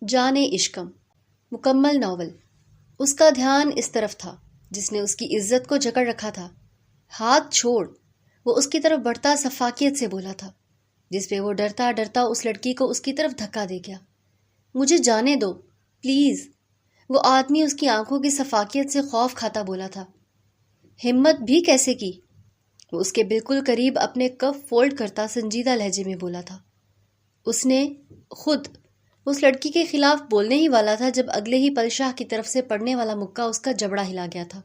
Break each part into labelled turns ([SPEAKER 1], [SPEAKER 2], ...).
[SPEAKER 1] جان عشقم مکمل ناول۔ اس کا دھیان اس طرف تھا جس نے اس کی عزت کو جکڑ رکھا تھا۔ ہاتھ چھوڑ، وہ اس کی طرف بڑھتا سفاکیت سے بولا تھا، جس پہ وہ ڈرتا ڈرتا اس لڑکی کو اس کی طرف دھکا دے گیا۔ مجھے جانے دو پلیز، وہ آدمی اس کی آنکھوں کی سفاکیت سے خوف کھاتا بولا تھا۔ ہمت بھی کیسے کی؟ وہ اس کے بالکل قریب اپنے کف فولڈ کرتا سنجیدہ لہجے میں بولا تھا۔ اس نے خود اس لڑکی کے خلاف بولنے ہی والا تھا جب اگلے ہی پل شاہ کی طرف سے پڑنے والا مکہ اس کا جبڑا ہلا گیا تھا۔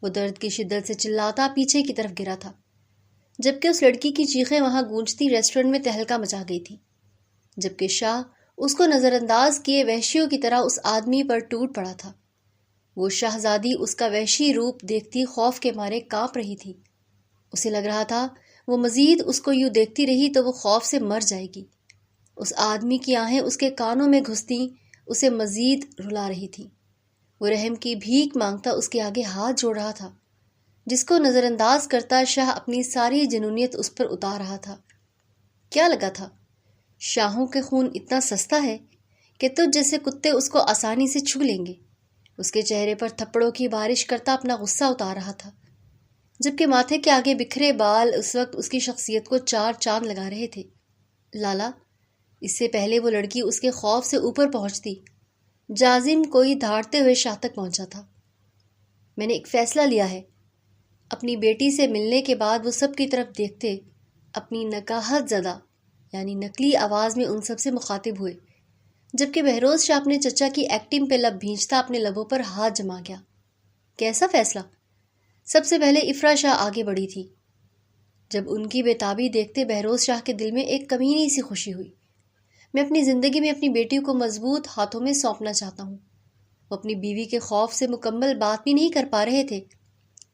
[SPEAKER 1] وہ درد کی شدت سے چلاتا پیچھے کی طرف گرا تھا، جبکہ اس لڑکی کی چیخیں وہاں گونجتی ریسٹورنٹ میں تہلکہ مچا گئی تھی، جبکہ شاہ اس کو نظر انداز کیے وحشیوں کی طرح اس آدمی پر ٹوٹ پڑا تھا۔ وہ شہزادی اس کا وحشی روپ دیکھتی خوف کے مارے کانپ رہی تھی۔ اسے لگ رہا تھا وہ مزید اس کو یوں دیکھتی رہی تو وہ خوف سے مر جائے گی۔ اس آدمی کی آہیں اس کے کانوں میں گھستی اسے مزید رلا رہی تھی۔ وہ رحم کی بھیک مانگتا اس کے آگے ہاتھ جوڑ رہا تھا، جس کو نظر انداز کرتا شاہ اپنی ساری جنونیت اس پر اتار رہا تھا۔ کیا لگا تھا شاہوں کے خون اتنا سستا ہے کہ تجھ جیسے کتے اس کو آسانی سے چھو لیں گے؟ اس کے چہرے پر تھپڑوں کی بارش کرتا اپنا غصہ اتار رہا تھا، جبکہ ماتھے کے آگے بکھرے بال اس وقت اس کی شخصیت کو چار چاند لگا رہے تھے۔ لالا، اس سے پہلے وہ لڑکی اس کے خوف سے اوپر پہنچتی، جازم کوئی دھاڑتے ہوئے شاہ تک پہنچا تھا۔ میں نے ایک فیصلہ لیا ہے۔ اپنی بیٹی سے ملنے کے بعد وہ سب کی طرف دیکھتے اپنی نکاحت زدہ یعنی نقلی آواز میں ان سب سے مخاطب ہوئے، جبکہ بہروز شاہ اپنے چچا کی ایکٹنگ پہ لب بھینچتا اپنے لبوں پر ہاتھ جما گیا۔ کیسا فیصلہ؟ سب سے پہلے افرا شاہ آگے بڑھی تھی۔ جب ان کی بےتابی دیکھتے بہروز شاہ کے دل میں ایک کمینی سی خوشی ہوئی۔ میں اپنی زندگی میں اپنی بیٹی کو مضبوط ہاتھوں میں سونپنا چاہتا ہوں۔ وہ اپنی بیوی کے خوف سے مکمل بات بھی نہیں کر پا رہے تھے،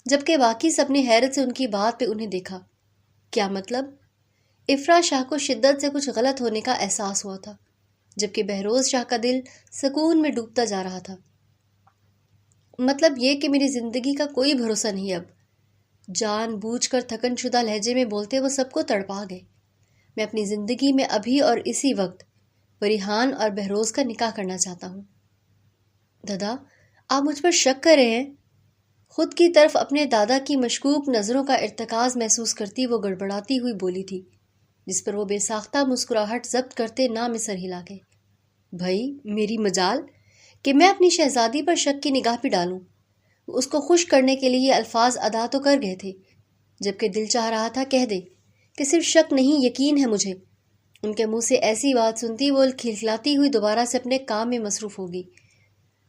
[SPEAKER 1] جبکہ باقی سب نے حیرت سے ان کی بات پہ انہیں دیکھا۔ کیا مطلب؟ افرا شاہ کو شدت سے کچھ غلط ہونے کا احساس ہوا تھا، جبکہ بہروز شاہ کا دل سکون میں ڈوبتا جا رہا تھا۔ مطلب یہ کہ میری زندگی کا کوئی بھروسہ نہیں اب، جان بوجھ کر تھکن شدہ لہجے میں بولتے وہ سب کو تڑپا گئے۔ میں اپنی زندگی میں ابھی اور اسی وقت فریحان اور بہروز کا نکاح کرنا چاہتا ہوں۔ دادا، آپ مجھ پر شک کر رہے ہیں؟ خود کی طرف اپنے دادا کی مشکوک نظروں کا ارتکاز محسوس کرتی وہ گڑبڑاتی ہوئی بولی تھی، جس پر وہ بے ساختہ مسکراہٹ ضبط کرتے نام سر ہلا گئے۔ بھائی، میری مجال کہ میں اپنی شہزادی پر شک کی نگاہ بھی ڈالوں۔ وہ اس کو خوش کرنے کے لیے یہ الفاظ ادا تو کر گئے تھے، جبکہ دل چاہ رہا تھا کہہ دے کہ صرف شک نہیں، یقین ہے مجھے۔ ان کے منہ سے ایسی بات سنتی وہ کھلکھلاتی ہوئی دوبارہ سے اپنے کام میں مصروف ہوگی،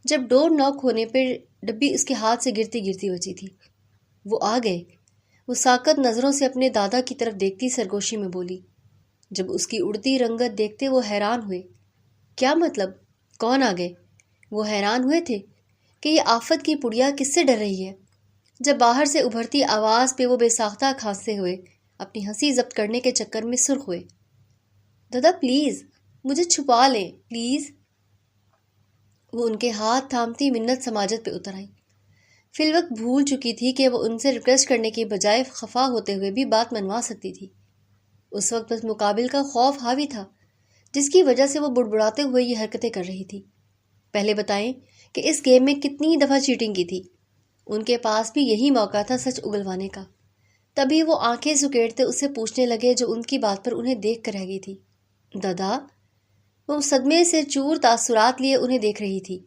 [SPEAKER 1] جب ڈور ناک ہونے پر ڈبی اس کے ہاتھ سے گرتی گرتی بچی تھی۔ وہ آ گئے، وہ ساکت نظروں سے اپنے دادا کی طرف دیکھتی سرگوشی میں بولی۔ جب اس کی اڑتی رنگت دیکھتے وہ حیران ہوئے۔ کیا مطلب؟ کون آ گئے؟ وہ حیران ہوئے تھے کہ یہ آفت کی پڑیا کس سے ڈر رہی ہے، جب باہر سے ابھرتی آواز پہ وہ بے ساختہ کھانستے ہوئے اپنی ہنسی ضبط کرنے کے چکر میں سرخ ہوئے۔ دادا پلیز مجھے چھپا لیں پلیز۔ وہ ان کے ہاتھ تھامتی منت سماجت پہ اتر آئی۔ فی الوقت بھول چکی تھی کہ وہ ان سے ریکویسٹ کرنے کے بجائے خفا ہوتے ہوئے بھی بات منوا سکتی تھی۔ اس وقت بس مقابل کا خوف حاوی تھا، جس کی وجہ سے وہ بڑبڑاتے ہوئے یہ حرکتیں کر رہی تھی۔ پہلے بتائیں کہ اس گیم میں کتنی دفعہ چیٹنگ کی تھی؟ ان کے پاس بھی یہی موقع تھا سچ اگلوانے کا۔ تبھی وہ آنکھیں سکیڑتے اس سے پوچھنے لگے جو ان کی بات پر انہیں دیکھ کر رہ گئی تھی۔ دادا، وہ صدمے سے چور تاثرات لیے انہیں دیکھ رہی تھی،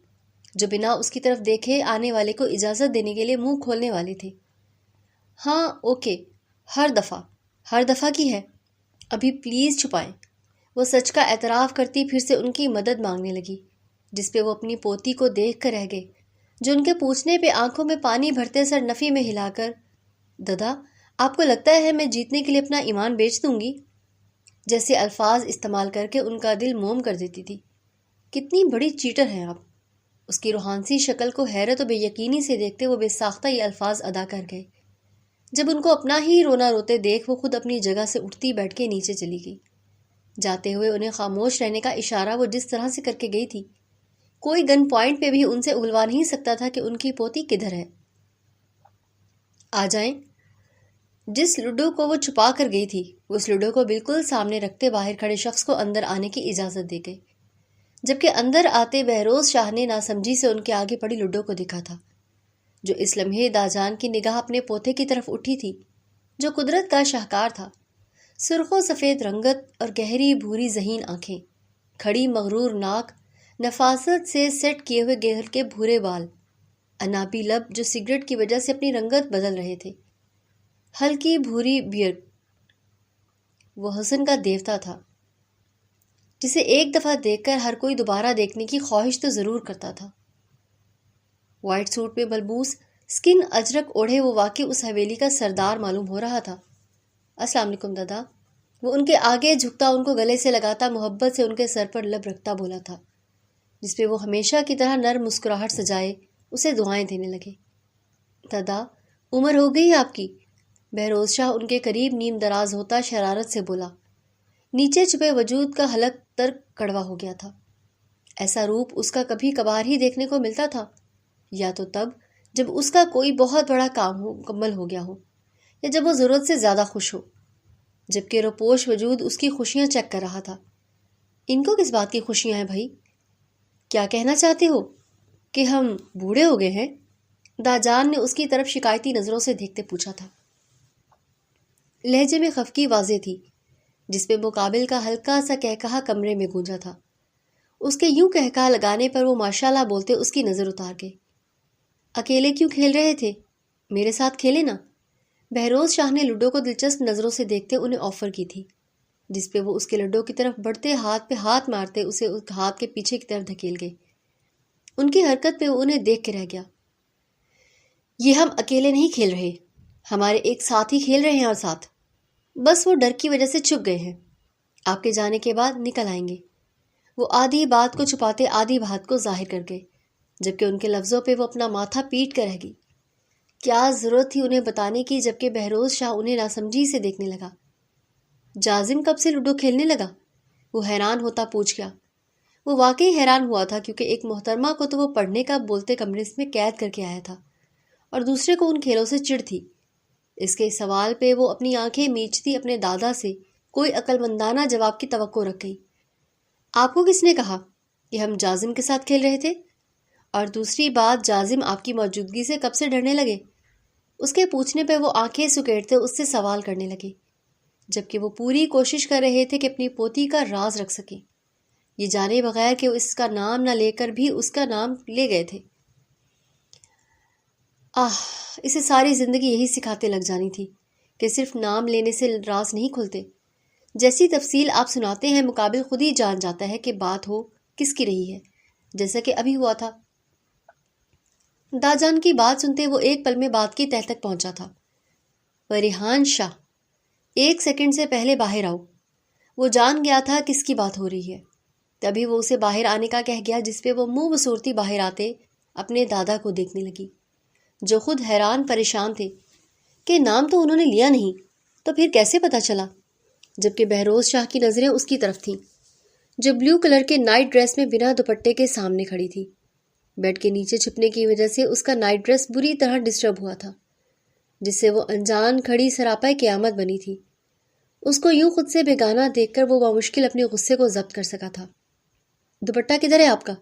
[SPEAKER 1] جو بنا اس کی طرف دیکھے آنے والے کو اجازت دینے کے لیے منہ کھولنے والے تھے۔ ہاں اوکے، ہر دفعہ کی ہے، ابھی پلیز چھپائیں۔ وہ سچ کا اعتراف کرتی پھر سے ان کی مدد مانگنے لگی، جس پہ وہ اپنی پوتی کو دیکھ کر رہ گئے، جو ان کے پوچھنے پہ آنکھوں میں پانی بھرتے سر نفی میں ہلا کر، دادا آپ کو لگتا ہے میں جیتنے کے لیے اپنا ایمان بیچ دوں گی؟ جیسے الفاظ استعمال کر کے ان کا دل موم کر دیتی تھی۔ کتنی بڑی چیٹر ہیں آپ۔ اس کی روحانسی شکل کو حیرت و بے یقینی سے دیکھتے وہ بے ساختہ یہ الفاظ ادا کر گئے۔ جب ان کو اپنا ہی رونا روتے دیکھ وہ خود اپنی جگہ سے اٹھتی بیٹھ کے نیچے چلی گئی۔ جاتے ہوئے انہیں خاموش رہنے کا اشارہ وہ جس طرح سے کر کے گئی تھی، کوئی گن پوائنٹ پہ بھی ان سے اگلوا نہیں سکتا تھا کہ ان کی پوتی کدھر ہے۔ آ جائیں۔ جس لڈو کو وہ چھپا کر گئی تھی اس لڈو کو بالکل سامنے رکھتے باہر کھڑے شخص کو اندر آنے کی اجازت دے گئے۔ جبکہ اندر آتے بہروز شاہ نے ناسمجھی سے ان کے آگے پڑی لڈو کو دیکھا تھا، جو اس لمحے داجان کی نگاہ اپنے پوتے کی طرف اٹھی تھی، جو قدرت کا شاہکار تھا۔ سرخ و سفید رنگت اور گہری بھوری ذہین آنکھیں، کھڑی مغرور ناک، نفاست سے سیٹ کیے ہوئے گہر کے بھورے بال، انابی لب جو سگریٹ کی وجہ سے اپنی رنگت بدل رہے تھے، ہلکی بھوری بیئرڈ۔ وہ حسن کا دیوتا تھا جسے ایک دفعہ دیکھ کر ہر کوئی دوبارہ دیکھنے کی خواہش تو ضرور کرتا تھا۔ وائٹ سوٹ میں ملبوس، سکن اجرک اوڑھے وہ واقعی اس حویلی کا سردار معلوم ہو رہا تھا۔ السلام علیکم دادا، وہ ان کے آگے جھکتا، ان کو گلے سے لگاتا، محبت سے ان کے سر پر لب رکھتا بولا تھا، جس پہ وہ ہمیشہ کی طرح نرم مسکراہٹ سجائے اسے دعائیں دینے لگے۔ دادا، عمر ہو گئی آپ کی؟ بہروز شاہ ان کے قریب نیم دراز ہوتا شرارت سے بولا۔ نیچے چھپے وجود کا حلق تر کڑوا ہو گیا تھا۔ ایسا روپ اس کا کبھی کبھار ہی دیکھنے کو ملتا تھا، یا تو تب جب اس کا کوئی بہت بڑا کام مکمل ہو گیا ہو، یا جب وہ ضرورت سے زیادہ خوش ہو، جبکہ روپوش وجود اس کی خوشیاں چیک کر رہا تھا۔ ان کو کس بات کی خوشیاں ہیں بھائی؟ کیا کہنا چاہتے ہو کہ ہم بوڑھے ہو گئے ہیں؟ داجان نے اس کی طرف شکایتی نظروں سے دیکھتے پوچھا تھا۔ لہجے میں خفگی واضح تھی، جس پہ مقابل کا ہلکا سا کہکہا کمرے میں گونجا تھا۔ اس کے یوں کہکہا لگانے پر وہ ماشاءاللہ بولتے اس کی نظر اتار گئے۔ اکیلے کیوں کھیل رہے تھے؟ میرے ساتھ کھیلے نا؟ بہروز شاہ نے لڈو کو دلچسپ نظروں سے دیکھتے انہیں آفر کی تھی، جس پہ وہ اس کے لڈو کی طرف بڑھتے ہاتھ پہ ہاتھ مارتے اسے اس ہاتھ کے پیچھے کی طرف دھکیل گئے۔ ان کی حرکت پہ وہ انہیں دیکھ کے رہ گیا۔ یہ ہم اکیلے نہیں کھیل رہے، ہمارے ایک ساتھی کھیل رہے ہیں اور ساتھ، بس وہ ڈر کی وجہ سے چھپ گئے ہیں، آپ کے جانے کے بعد نکل آئیں گے۔ وہ آدھی بات کو چھپاتے آدھی بات کو ظاہر کر گئے، جبکہ ان کے لفظوں پہ وہ اپنا ماتھا پیٹ کر رہ گئی۔ کیا ضرورت تھی انہیں بتانے کی، جبکہ بہروز شاہ انہیں ناسمجھی سے دیکھنے لگا۔ جازم کب سے لوڈو کھیلنے لگا؟ وہ حیران ہوتا پوچھ گیا۔ وہ واقعی حیران ہوا تھا، کیونکہ ایک محترمہ کو تو وہ پڑھنے کا بولتے کمرے میں قید کر کے آیا تھا، اور دوسرے کو ان کھیلوں سے چڑ تھی۔ اس کے سوال پہ وہ اپنی آنکھیں میچتی اپنے دادا سے کوئی عقل مندانہ جواب کی توقع رکھ گئی۔ آپ کو کس نے کہا کہ ہم جازم کے ساتھ کھیل رہے تھے؟ اور دوسری بات، جازم آپ کی موجودگی سے کب سے ڈرنے لگے؟ اس کے پوچھنے پہ وہ آنکھیں سکیڑتے اس سے سوال کرنے لگے، جبکہ وہ پوری کوشش کر رہے تھے کہ اپنی پوتی کا راز رکھ سکیں، یہ جانے بغیر کہ وہ اس کا نام نہ لے کر بھی اس کا نام لے گئے تھے۔ اسے ساری زندگی یہی سکھاتے لگ جانی تھی کہ صرف نام لینے سے راز نہیں کھلتے۔ جیسی تفصیل آپ سناتے ہیں، مقابل خود ہی جان جاتا ہے کہ بات ہو کس کی رہی ہے، جیسا کہ ابھی ہوا تھا۔ داجان کی بات سنتے وہ ایک پل میں بات کی تہہ تک پہنچا تھا۔ ریحان شاہ، 1 سیکنڈ سے پہلے باہر آؤ۔ وہ جان گیا تھا کس کی بات ہو رہی ہے، تبھی وہ اسے باہر آنے کا کہہ گیا، جس پہ وہ منہ بصورتی باہر آتے اپنے دادا کو دیکھنے لگی، جو خود حیران پریشان تھے کہ نام تو انہوں نے لیا نہیں، تو پھر کیسے پتہ چلا؟ جبکہ بہروز شاہ کی نظریں اس کی طرف تھیں، جو بلیو کلر کے نائٹ ڈریس میں بنا دوپٹے کے سامنے کھڑی تھی۔ بیڈ کے نیچے چھپنے کی وجہ سے اس کا نائٹ ڈریس بری طرح ڈسٹرب ہوا تھا، جس سے وہ انجان کھڑی سراپا قیامت بنی تھی۔ اس کو یوں خود سے بیگانہ دیکھ کر وہ بمشکل اپنے غصے کو ضبط کر سکا تھا۔ دوپٹہ کدھر ہے آپ کا؟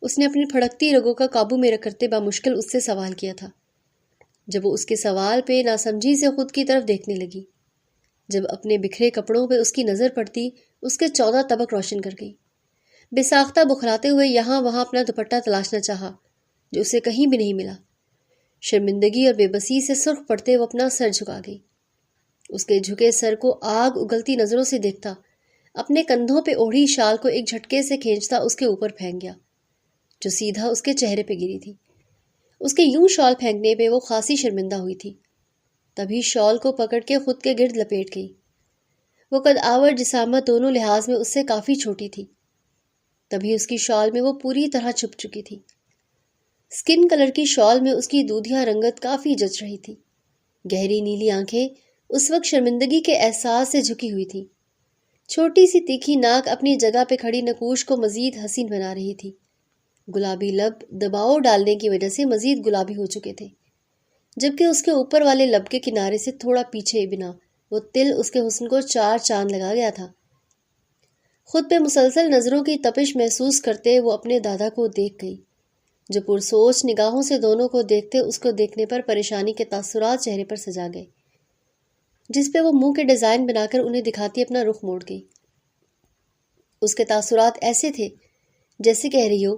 [SPEAKER 1] اس نے اپنی پھڑکتی رگوں کا قابو میں رکھ کرتے بمشکل اس سے سوال کیا تھا۔ جب وہ اس کے سوال پہ ناسمجھی سے خود کی طرف دیکھنے لگی، جب اپنے بکھرے کپڑوں پہ اس کی نظر پڑتی، اس کے 14 طبق روشن کر گئی۔ بے ساختہ بخلاتے ہوئے یہاں وہاں اپنا دوپٹہ تلاشنا چاہا، جو اسے کہیں بھی نہیں ملا۔ شرمندگی اور بے بسی سے سرخ پڑتے وہ اپنا سر جھکا گئی۔ اس کے جھکے سر کو آگ اگلتی نظروں سے دیکھتا، اپنے کندھوں پہ اوڑھی شال کو ایک جھٹکے سے کھینچتا اس کے اوپر پھینک گیا، جو سیدھا اس کے چہرے پہ گری تھی۔ اس کے یوں شال پھینکنے پہ وہ خاصی شرمندہ ہوئی تھی، تبھی شال کو پکڑ کے خود کے گرد لپیٹ گئی۔ وہ قد آور جسامت دونوں لحاظ میں اس سے کافی چھوٹی تھی، تبھی اس کی شال میں وہ پوری طرح چھپ چکی تھی۔ سکن کلر کی شال میں اس کی دودھیا رنگت کافی جچ رہی تھی۔ گہری نیلی آنکھیں اس وقت شرمندگی کے احساس سے جھکی ہوئی تھی۔ چھوٹی سی تیکھی ناک اپنی جگہ پہ کھڑی نقوش کو مزید حسین بنا رہی تھی۔ گلابی لب دباؤ ڈالنے کی وجہ سے مزید گلابی ہو چکے تھے، جبکہ اس کے اوپر والے لب کے کنارے سے تھوڑا پیچھے بنا وہ تل اس کے حسن کو 4 چاند لگا گیا تھا۔ خود پہ مسلسل نظروں کی تپش محسوس کرتے وہ اپنے دادا کو دیکھ گئی، جو پرسوچ نگاہوں سے دونوں کو دیکھتے اس کو دیکھنے پر پریشانی کے تاثرات چہرے پر سجا گئے، جس پہ وہ منہ کے ڈیزائن بنا کر انہیں دکھاتی اپنا رخ موڑ گئی۔ اس کے تاثرات ایسے تھے جیسے کہہ رہی ہو،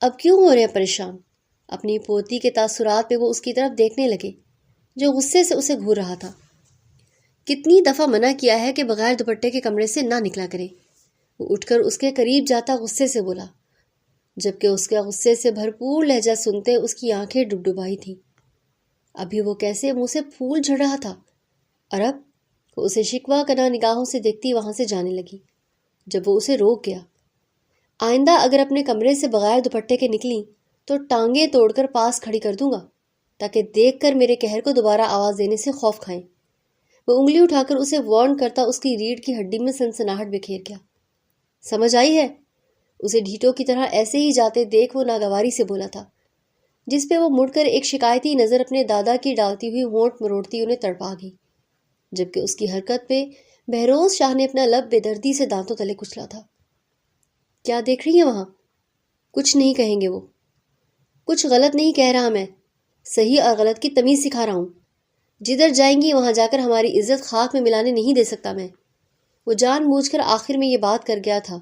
[SPEAKER 1] اب کیوں ہو رہے ہیں پریشان؟ اپنی پوتی کے تاثرات پہ وہ اس کی طرف دیکھنے لگے، جو غصے سے اسے گھور رہا تھا۔ کتنی دفعہ منع کیا ہے کہ بغیر دوپٹے کے کمرے سے نہ نکلا کرے۔ وہ اٹھ کر اس کے قریب جاتا غصے سے بولا، جبکہ اس کا غصے سے بھرپور لہجہ سنتے اس کی آنکھیں ڈبڈبائی تھیں۔ ابھی وہ کیسے منہ سے پھول جھڑ رہا تھا، اور اب وہ اسے شکوہ کنا نگاہوں سے دیکھتی وہاں سے جانے لگی۔ جب وہ اسے روک گیا، آئندہ اگر اپنے کمرے سے بغیر دوپٹے کے نکلی تو ٹانگیں توڑ کر پاس کھڑی کر دوں گا، تاکہ دیکھ کر میرے قہر کو دوبارہ آواز دینے سے خوف کھائیں۔ وہ انگلی اٹھا کر اسے وارن کرتا اس کی ریڑھ کی ہڈی میں سنسناہٹ بکھیر گیا۔ سمجھ آئی ہے؟ اسے ڈھیٹوں کی طرح ایسے ہی جاتے دیکھ وہ ناگواری سے بولا تھا، جس پہ وہ مڑ کر ایک شکایتی نظر اپنے دادا کی ڈالتی ہوئی ہونٹ مروڑتی انہیں تڑپا گئی، جبکہ اس کی حرکت پہ بہروز شاہ نے اپنا لب بے دردی سے دانتوں تلے کچلا تھا۔ کیا دیکھ رہی ہیں وہاں؟ کچھ نہیں کہیں گے وہ۔ کچھ غلط نہیں کہہ رہا، میں صحیح اور غلط کی تمیز سکھا رہا ہوں۔ جدھر جائیں گی وہاں جا کر ہماری عزت خاک میں ملانے نہیں دے سکتا میں۔ وہ جان بوجھ کر آخر میں یہ بات کر گیا تھا،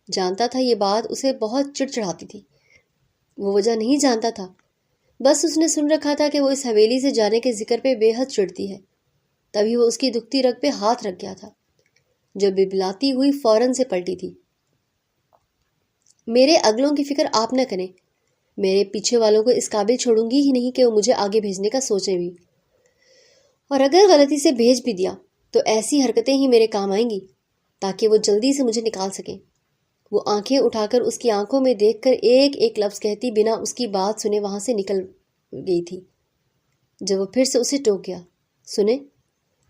[SPEAKER 1] جانتا تھا یہ بات اسے بہت چڑچڑاتی تھی۔ وہ وجہ نہیں جانتا تھا، بس اس نے سن رکھا تھا کہ وہ اس حویلی سے جانے کے ذکر پہ بے حد چڑھتی ہے۔ تبھی وہ اس کی دکھتی رگ پہ ہاتھ رکھ گیا تھا، جو بلبلاتی ہوئی فوراً سے پلٹی تھی۔ میرے اگلوں کی فکر آپ نہ کریں، میرے پیچھے والوں کو اس قابل چھوڑوں گی ہی نہیں کہ وہ مجھے آگے بھیجنے کا سوچیں بھی، اور اگر غلطی سے بھیج بھی دیا تو ایسی حرکتیں ہی میرے کام آئیں گی تاکہ وہ جلدی سے مجھے نکال سکیں۔ وہ آنکھیں اٹھا کر اس کی آنکھوں میں دیکھ کر ایک ایک لفظ کہتی بنا اس کی بات سنے وہاں سے نکل گئی تھی، جب وہ پھر سے اسے ٹوک گیا۔ سنے،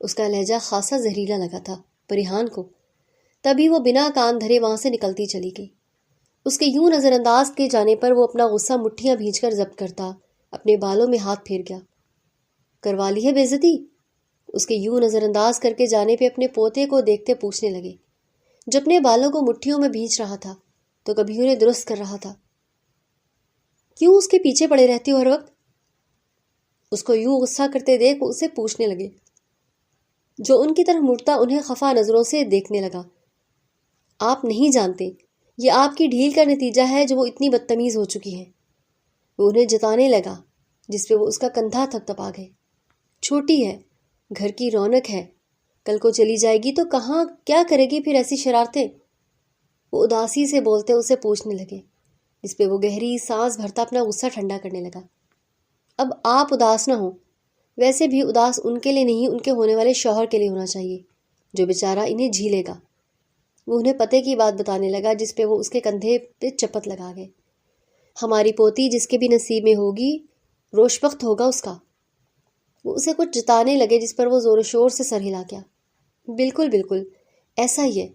[SPEAKER 1] اس کا لہجہ خاصا زہریلا لگا تھا پریحان کو۔ تبھی وہ بنا کان دھرے وہاں سے نکلتی چلی گئی۔ اس کے یوں نظر انداز کے جانے پر وہ اپنا غصہ مٹھیاں بھینچ کر ضبط کرتا اپنے بالوں میں ہاتھ پھیر گیا۔ کروا لی ہے بے عزتی؟ اس کے یوں نظر انداز کر کے جانے پہ اپنے پوتے کو دیکھتے پوچھنے لگے، جو اپنے بالوں کو مٹھیوں میں بھینچ رہا تھا تو کبھی انہیں درست کر رہا تھا۔ کیوں اس کے پیچھے پڑے رہتی ہو ہر وقت؟ اس کو یوں غصہ کرتے دیکھ وہ اسے پوچھنے لگے، جو ان کی طرف مڑتا انہیں خفا نظروں سے دیکھنے لگا۔ آپ نہیں جانتے، یہ آپ کی ڈھیل کا نتیجہ ہے جو وہ اتنی بدتمیز ہو چکی ہے۔ وہ انہیں جتانے لگا، جس پہ وہ اس کا کندھا تھپ تپا گئے۔ چھوٹی ہے، گھر کی رونق ہے، کل کو چلی جائے گی تو کہاں کیا کرے گی پھر ایسی شرارتیں؟ وہ اداسی سے بولتے اسے پوچھنے لگے، جس پہ وہ گہری سانس بھرتا اپنا غصہ ٹھنڈا کرنے لگا۔ اب آپ اداس نہ ہوں، ویسے بھی اداس ان کے لیے نہیں، ان کے ہونے والے شوہر کے لیے ہونا چاہیے، جو بیچارہ انہیں جھیلے گا۔ وہ انہیں پتے کی بات بتانے لگا، جس پہ وہ اس کے کندھے پہ چپت لگا گئے۔ ہماری پوتی جس کے بھی نصیب میں ہوگی، روش بخت ہوگا اس کا۔ وہ اسے کچھ جتانے لگے، جس پر وہ زور و شور سے سر ہلا گیا۔ بالکل بالکل ایسا ہی ہے۔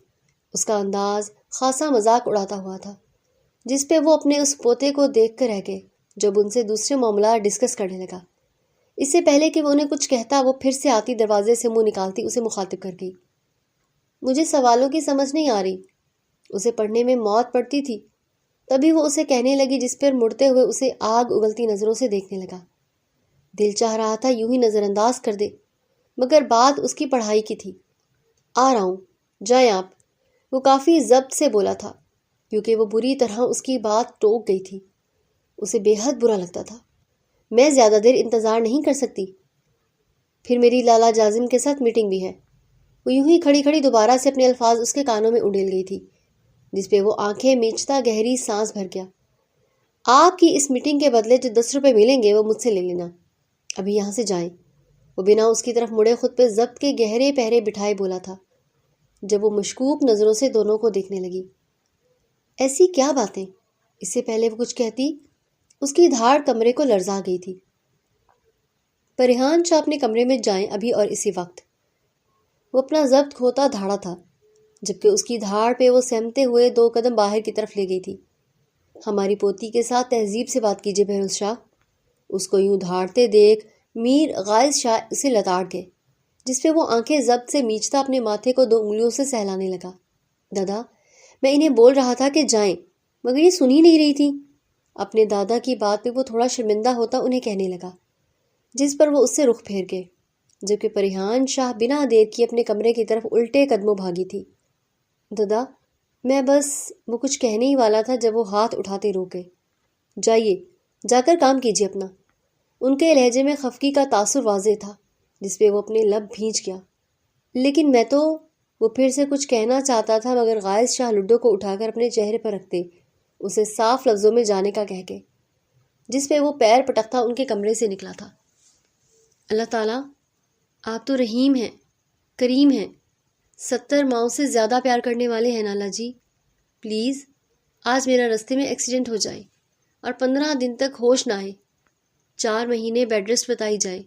[SPEAKER 1] اس کا انداز خاصا مذاق اڑاتا ہوا تھا، جس پہ وہ اپنے اس پوتے کو دیکھ کر رہ گئے، جب ان سے دوسرے معاملات ڈسکس کرنے لگا۔ اس سے پہلے کہ وہ انہیں کچھ کہتا، وہ پھر سے آتی دروازے سے منہ نکالتی اسے مخاطب کر گئی۔ مجھے سوالوں کی سمجھ نہیں آ رہی۔ اسے پڑھنے میں موت پڑتی تھی۔ تبھی وہ اسے کہنے لگی، جس پر مڑتے ہوئے اسے آگ اگلتی نظروں سے دیکھنے لگا۔ دل چاہ رہا تھا یوں ہی نظر انداز کر دے، مگر بات اس کی پڑھائی کی تھی۔ آ رہا ہوں، جائیں آپ۔ وہ کافی ضبط سے بولا تھا، کیونکہ وہ بری طرح اس کی بات ٹوک گئی تھی۔ اسے بے حد برا لگتا تھا۔ میں زیادہ دیر انتظار نہیں کر سکتی، پھر میری لالا جازم کے ساتھ میٹنگ بھی ہے۔ وہ یوں ہی کھڑی کھڑی دوبارہ سے اپنے الفاظ اس کے کانوں میں انڈیل گئی تھی، جس پہ وہ آنکھیں میچتا گہری سانس بھر گیا۔ آپ کی اس میٹنگ کے بدلے جو 10 روپے ملیں گے وہ مجھ سے لے لینا، ابھی یہاں سے جائیں۔ وہ بنا اس کی طرف مڑے خود پہ ضبط کے گہرے پہرے بٹھائے بولا تھا، جب وہ مشکوک نظروں سے دونوں کو دیکھنے لگی۔ ایسی کیا باتیں؟ اس سے پہلے وہ کچھ کہتی، اس کی دھاڑ کمرے کو لرزا گئی تھی۔ پریحان شاہ اپنے کمرے میں جائیں ابھی اور اسی وقت۔ وہ اپنا ضبط کھوتا دھاڑا تھا، جبکہ اس کی دھاڑ پہ وہ سہمتے ہوئے 2 قدم باہر کی طرف لے گئی تھی۔ ہماری پوتی کے ساتھ تہذیب سے بات کیجیے بہروز شاہ۔ اس کو یوں دھاڑتے دیکھ میر غائز شاہ اسے لتاڑ گئے، جس پہ وہ آنکھیں ضبط سے میچتا اپنے ماتھے کو 2 انگلیوں سے سہلانے لگا۔ دادا، میں انہیں بول رہا تھا کہ جائیں، مگر یہ سن ہی نہیں رہی تھی۔ اپنے دادا کی بات پہ وہ تھوڑا شرمندہ ہوتا انہیں کہنے لگا، جس پر وہ اس سے رخ پھیر گئے، جبکہ پریحان شاہ بنا دیر کی اپنے کمرے کی طرف الٹے قدموں بھاگی تھی۔ دادا، میں بس، وہ کچھ کہنے ہی والا تھا جب وہ ہاتھ اٹھاتے روک گئے۔ جائیے، جا کر کام کیجیے اپنا۔ ان کے لہجے میں خفگی کا تاثر واضح تھا، جس پہ وہ اپنے لب بھینچ گیا۔ لیکن میں تو، وہ پھر سے کچھ کہنا چاہتا تھا، مگر غائز شاہ لڈو کو اٹھا کر اپنے چہرے پر رکھتے اسے صاف لفظوں میں جانے کا کہہ کے، جس پہ وہ پیر پٹکتا ان کے کمرے سے نکلا تھا۔ اللہ تعالیٰ، آپ تو رحیم ہیں، کریم ہیں، 70 ماؤں سے زیادہ پیار کرنے والے ہیں نالا جی۔ پلیز آج میرا رستے میں ایکسیڈنٹ ہو جائے اور 15 دن تک ہوش نہ آئے، 4 مہینے بیڈ ریسٹ بتائی جائے۔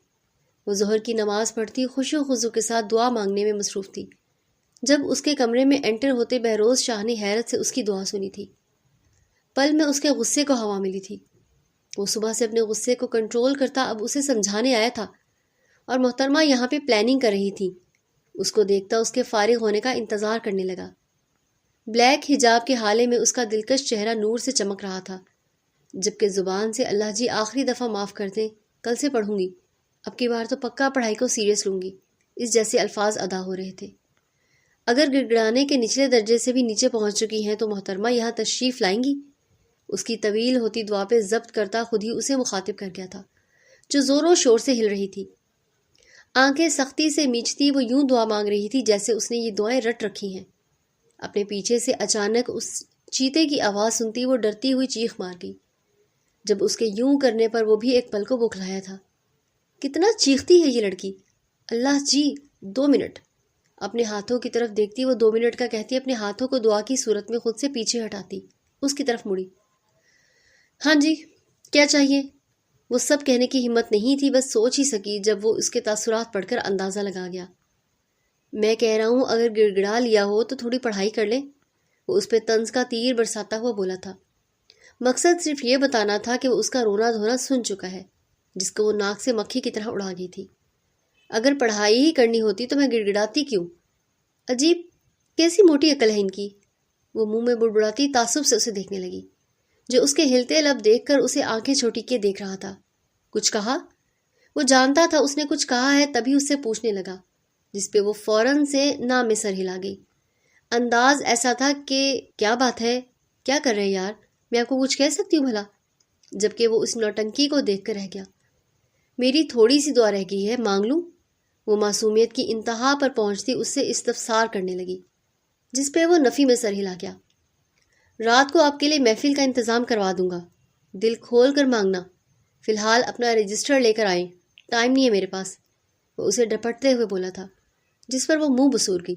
[SPEAKER 1] وہ ظہر کی نماز پڑھتی خوشی و خضو کے ساتھ دعا مانگنے میں مصروف تھی جب اس کے کمرے میں انٹر ہوتے بہروز شاہ نے حیرت سے اس کی دعا سنی تھی۔ پل میں اس کے غصے کو ہوا ملی تھی۔ وہ صبح سے اپنے غصے کو کنٹرول کرتا اب اسے سمجھانے آیا تھا، اور محترمہ یہاں پہ پلاننگ کر رہی تھی۔ اس کو دیکھتا اس کے فارغ ہونے کا انتظار کرنے لگا۔ بلیک حجاب کے حالے میں اس کا دلکش چہرہ نور سے چمک رہا تھا، جبکہ زبان سے اللہ جی آخری دفعہ معاف کر دیں، کل سے پڑھوں گی، اب کی بار تو پکا پڑھائی کو سیریس لوں گی، اس جیسے الفاظ ادا ہو رہے تھے۔ اگر گڑگڑانے کے نچلے درجے سے بھی نیچے پہنچ چکی ہیں تو محترمہ یہاں تشریف لائیں گی؟ اس کی طویل ہوتی دعا پہ ضبط کرتا خود ہی اسے مخاطب کر گیا تھا، جو زور و شور سے ہل رہی تھی۔ آنکھیں سختی سے میچتی وہ یوں دعا مانگ رہی تھی جیسے اس نے یہ دعائیں رٹ رکھی ہیں۔ اپنے پیچھے سے اچانک اس چیتے کی آواز سنتی وہ ڈرتی ہوئی چیخ مار گئی، جب اس کے یوں کرنے پر وہ بھی ایک پل کو بوکھلایا تھا۔ کتنا چیختی ہے یہ لڑکی! اللہ جی، 2 منٹ! اپنے ہاتھوں کی طرف دیکھتی وہ 2 منٹ کا کہتی اپنے ہاتھوں کو دعا کی صورت میں خود سے پیچھے ہٹاتی اس کی طرف مڑی۔ ہاں جی، کیا چاہیے؟ وہ سب کہنے کی ہمت نہیں تھی، بس سوچ ہی سکی جب وہ اس کے تاثرات پڑھ کر اندازہ لگا گیا۔ میں کہہ رہا ہوں اگر گڑگڑا لیا ہو تو تھوڑی پڑھائی کر لیں، وہ اس پہ طنز کا تیر برساتا ہوا بولا تھا۔ مقصد صرف یہ بتانا تھا کہ وہ اس کا رونا دھونا سن چکا ہے، جس کو وہ ناک سے مکھی کی طرح اڑا گئی تھی۔ اگر پڑھائی ہی کرنی ہوتی تو میں گڑگڑاتی کیوں؟ عجیب کیسی موٹی عقل ہے ان کی! وہ منہ میں بڑبڑاتی تعصب سے اسے دیکھنے لگی، جو اس کے ہلتے لب دیکھ کر اسے آنکھیں چھوٹی کیے دیکھ رہا تھا۔ کچھ کہا؟ وہ جانتا تھا اس نے کچھ کہا ہے، تبھی اس سے پوچھنے لگا، جس پہ وہ فوراً سے نہ میں سر ہلا گئی۔ انداز ایسا تھا کہ کیا بات ہے، کیا کر رہے یار، میں آپ کو کچھ کہہ سکتی ہوں بھلا؟ جبکہ وہ اس نوٹنکی کو دیکھ کر رہ گیا۔ میری تھوڑی سی دعا رہ گئی ہے، مانگ لوں؟ وہ معصومیت کی انتہا پر پہنچتی اس سے استفسار کرنے لگی، جس پہ وہ نفی میں سر ہلا گیا۔ رات کو آپ کے لیے محفل کا انتظام کروا دوں گا، دل کھول کر مانگنا، فی الحال اپنا رجسٹر لے کر آئیں، ٹائم نہیں ہے میرے پاس، وہ اسے ڈپٹتے ہوئے بولا تھا، جس پر وہ منہ بسور گئی۔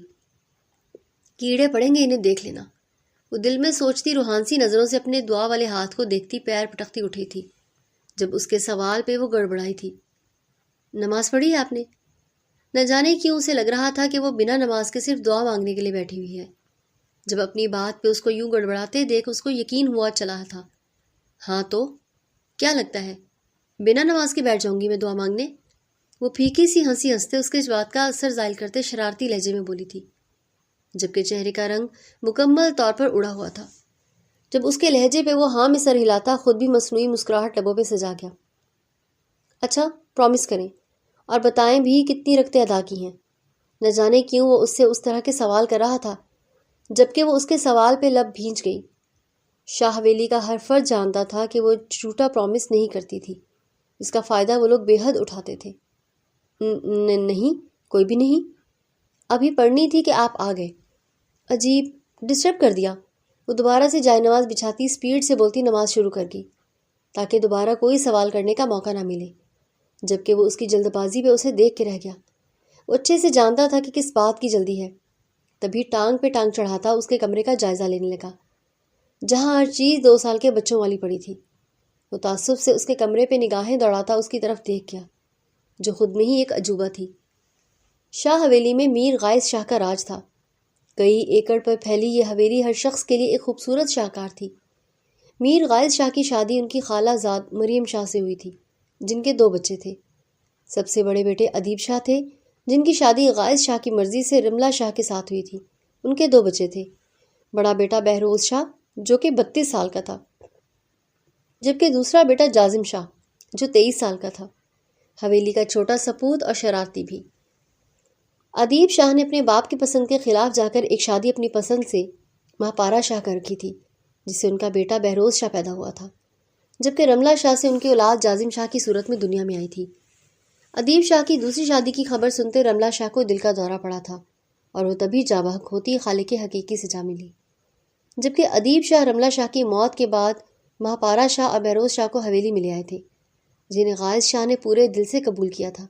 [SPEAKER 1] کیڑے پڑیں گے انہیں دیکھ لینا، وہ دل میں سوچتی روحانسی نظروں سے اپنے دعا والے ہاتھ کو دیکھتی پیر پٹکتی اٹھی تھی جب اس کے سوال پہ وہ گڑبڑائی تھی۔ نماز پڑھی آپ نے؟ نہ جانے کیوں اسے لگ رہا تھا کہ وہ بنا نماز کے صرف دعا مانگنے کے لیے بیٹھی ہوئی ہے۔ جب اپنی بات پہ اس کو یوں گڑبڑاتے دیکھ اس کو یقین ہوا چلا تھا۔ ہاں تو کیا لگتا ہے بنا نماز کے بیٹھ جاؤں گی میں دعا مانگنے؟ وہ پھیکی سی ہنسی ہنستے اس کے بات کا اثر زائل کرتے شرارتی لہجے میں بولی تھی، جبکہ چہرے کا رنگ مکمل طور پر اڑا ہوا تھا۔ جب اس کے لہجے پہ وہ ہاں میں سر ہلاتا خود بھی مصنوعی مسکراہٹ لبوں پہ سجا گیا۔ اچھا پرومس کریں اور بتائیں بھی کتنی رکعتیں ادا کی ہیں؟ نہ جانے کیوں وہ اس سے اس طرح کے سوال کر رہا تھا، جبکہ وہ اس کے سوال پہ لب بھینچ گئی۔ شاہ حویلی کا ہر فرد جانتا تھا کہ وہ جھوٹا پرومس نہیں کرتی تھی، اس کا فائدہ وہ لوگ بے حد اٹھاتے تھے۔ نہیں، کوئی بھی نہیں، ابھی پڑھنی تھی کہ آپ آ گئے۔ عجیب، ڈسٹرب کر دیا؟ وہ دوبارہ سے جائے نماز بچھاتی اسپیڈ سے بولتی نماز شروع کر گئی، تاکہ دوبارہ کوئی سوال کرنے کا موقع نہ ملے، جبکہ وہ اس کی جلد بازی پہ اسے دیکھ کے رہ گیا۔ وہ اچھے سے جانتا تھا کہ کس بات کی جلدی ہے، تبھی ٹانگ پہ ٹانگ چڑھاتا اس کے کمرے کا جائزہ لینے لگا، جہاں ہر چیز 2 سال کے بچوں والی پڑی تھی۔ وہ تعصب سے اس کے کمرے پہ نگاہیں دوڑاتا اس کی طرف دیکھ گیا، جو خود میں ہی ایک عجوبہ تھی۔ شاہ حویلی میں میر غائز شاہ کا راج تھا۔ کئی ایکڑ پر پھیلی یہ حویلی ہر شخص کے لیے ایک خوبصورت شاہکار تھی۔ میر غائز شاہ کی شادی ان کی خالہ زاد مریم شاہ سے ہوئی تھی، جن کے 2 بچے تھے۔ سب سے بڑے بیٹے ادیب شاہ تھے، جن کی شادی غائز شاہ کی مرضی سے رملہ شاہ کے ساتھ ہوئی تھی، ان کے 2 بچے تھے۔ بڑا بیٹا بہروز شاہ جو کہ 32 سال کا تھا، جبکہ دوسرا بیٹا جازم شاہ جو 23 سال کا تھا، حویلی کا چھوٹا سپوت اور شرارتی بھی۔ ادیب شاہ نے اپنے باپ کی پسند کے خلاف جا کر ایک شادی اپنی پسند سے مہاپارا شاہ کر رکھی تھی، جس سے ان کا بیٹا بہروز شاہ پیدا ہوا تھا، جبکہ رملہ شاہ سے ان کی اولاد جازم شاہ کی صورت میں دنیا میں آئی تھی۔ ادیب شاہ کی دوسری شادی کی خبر سنتے رملہ شاہ کو دل کا دورہ پڑا تھا اور وہ تبھی جاں بحق ہوتی خالق حقیقی سے جا ملی، جبکہ ادیب شاہ رملہ شاہ کی موت کے بعد مہاپارا شاہ اور بہروز شاہ کو حویلی میں لے آئے تھے، جنہیں غائز شاہ نے پورے دل سے قبول کیا تھا۔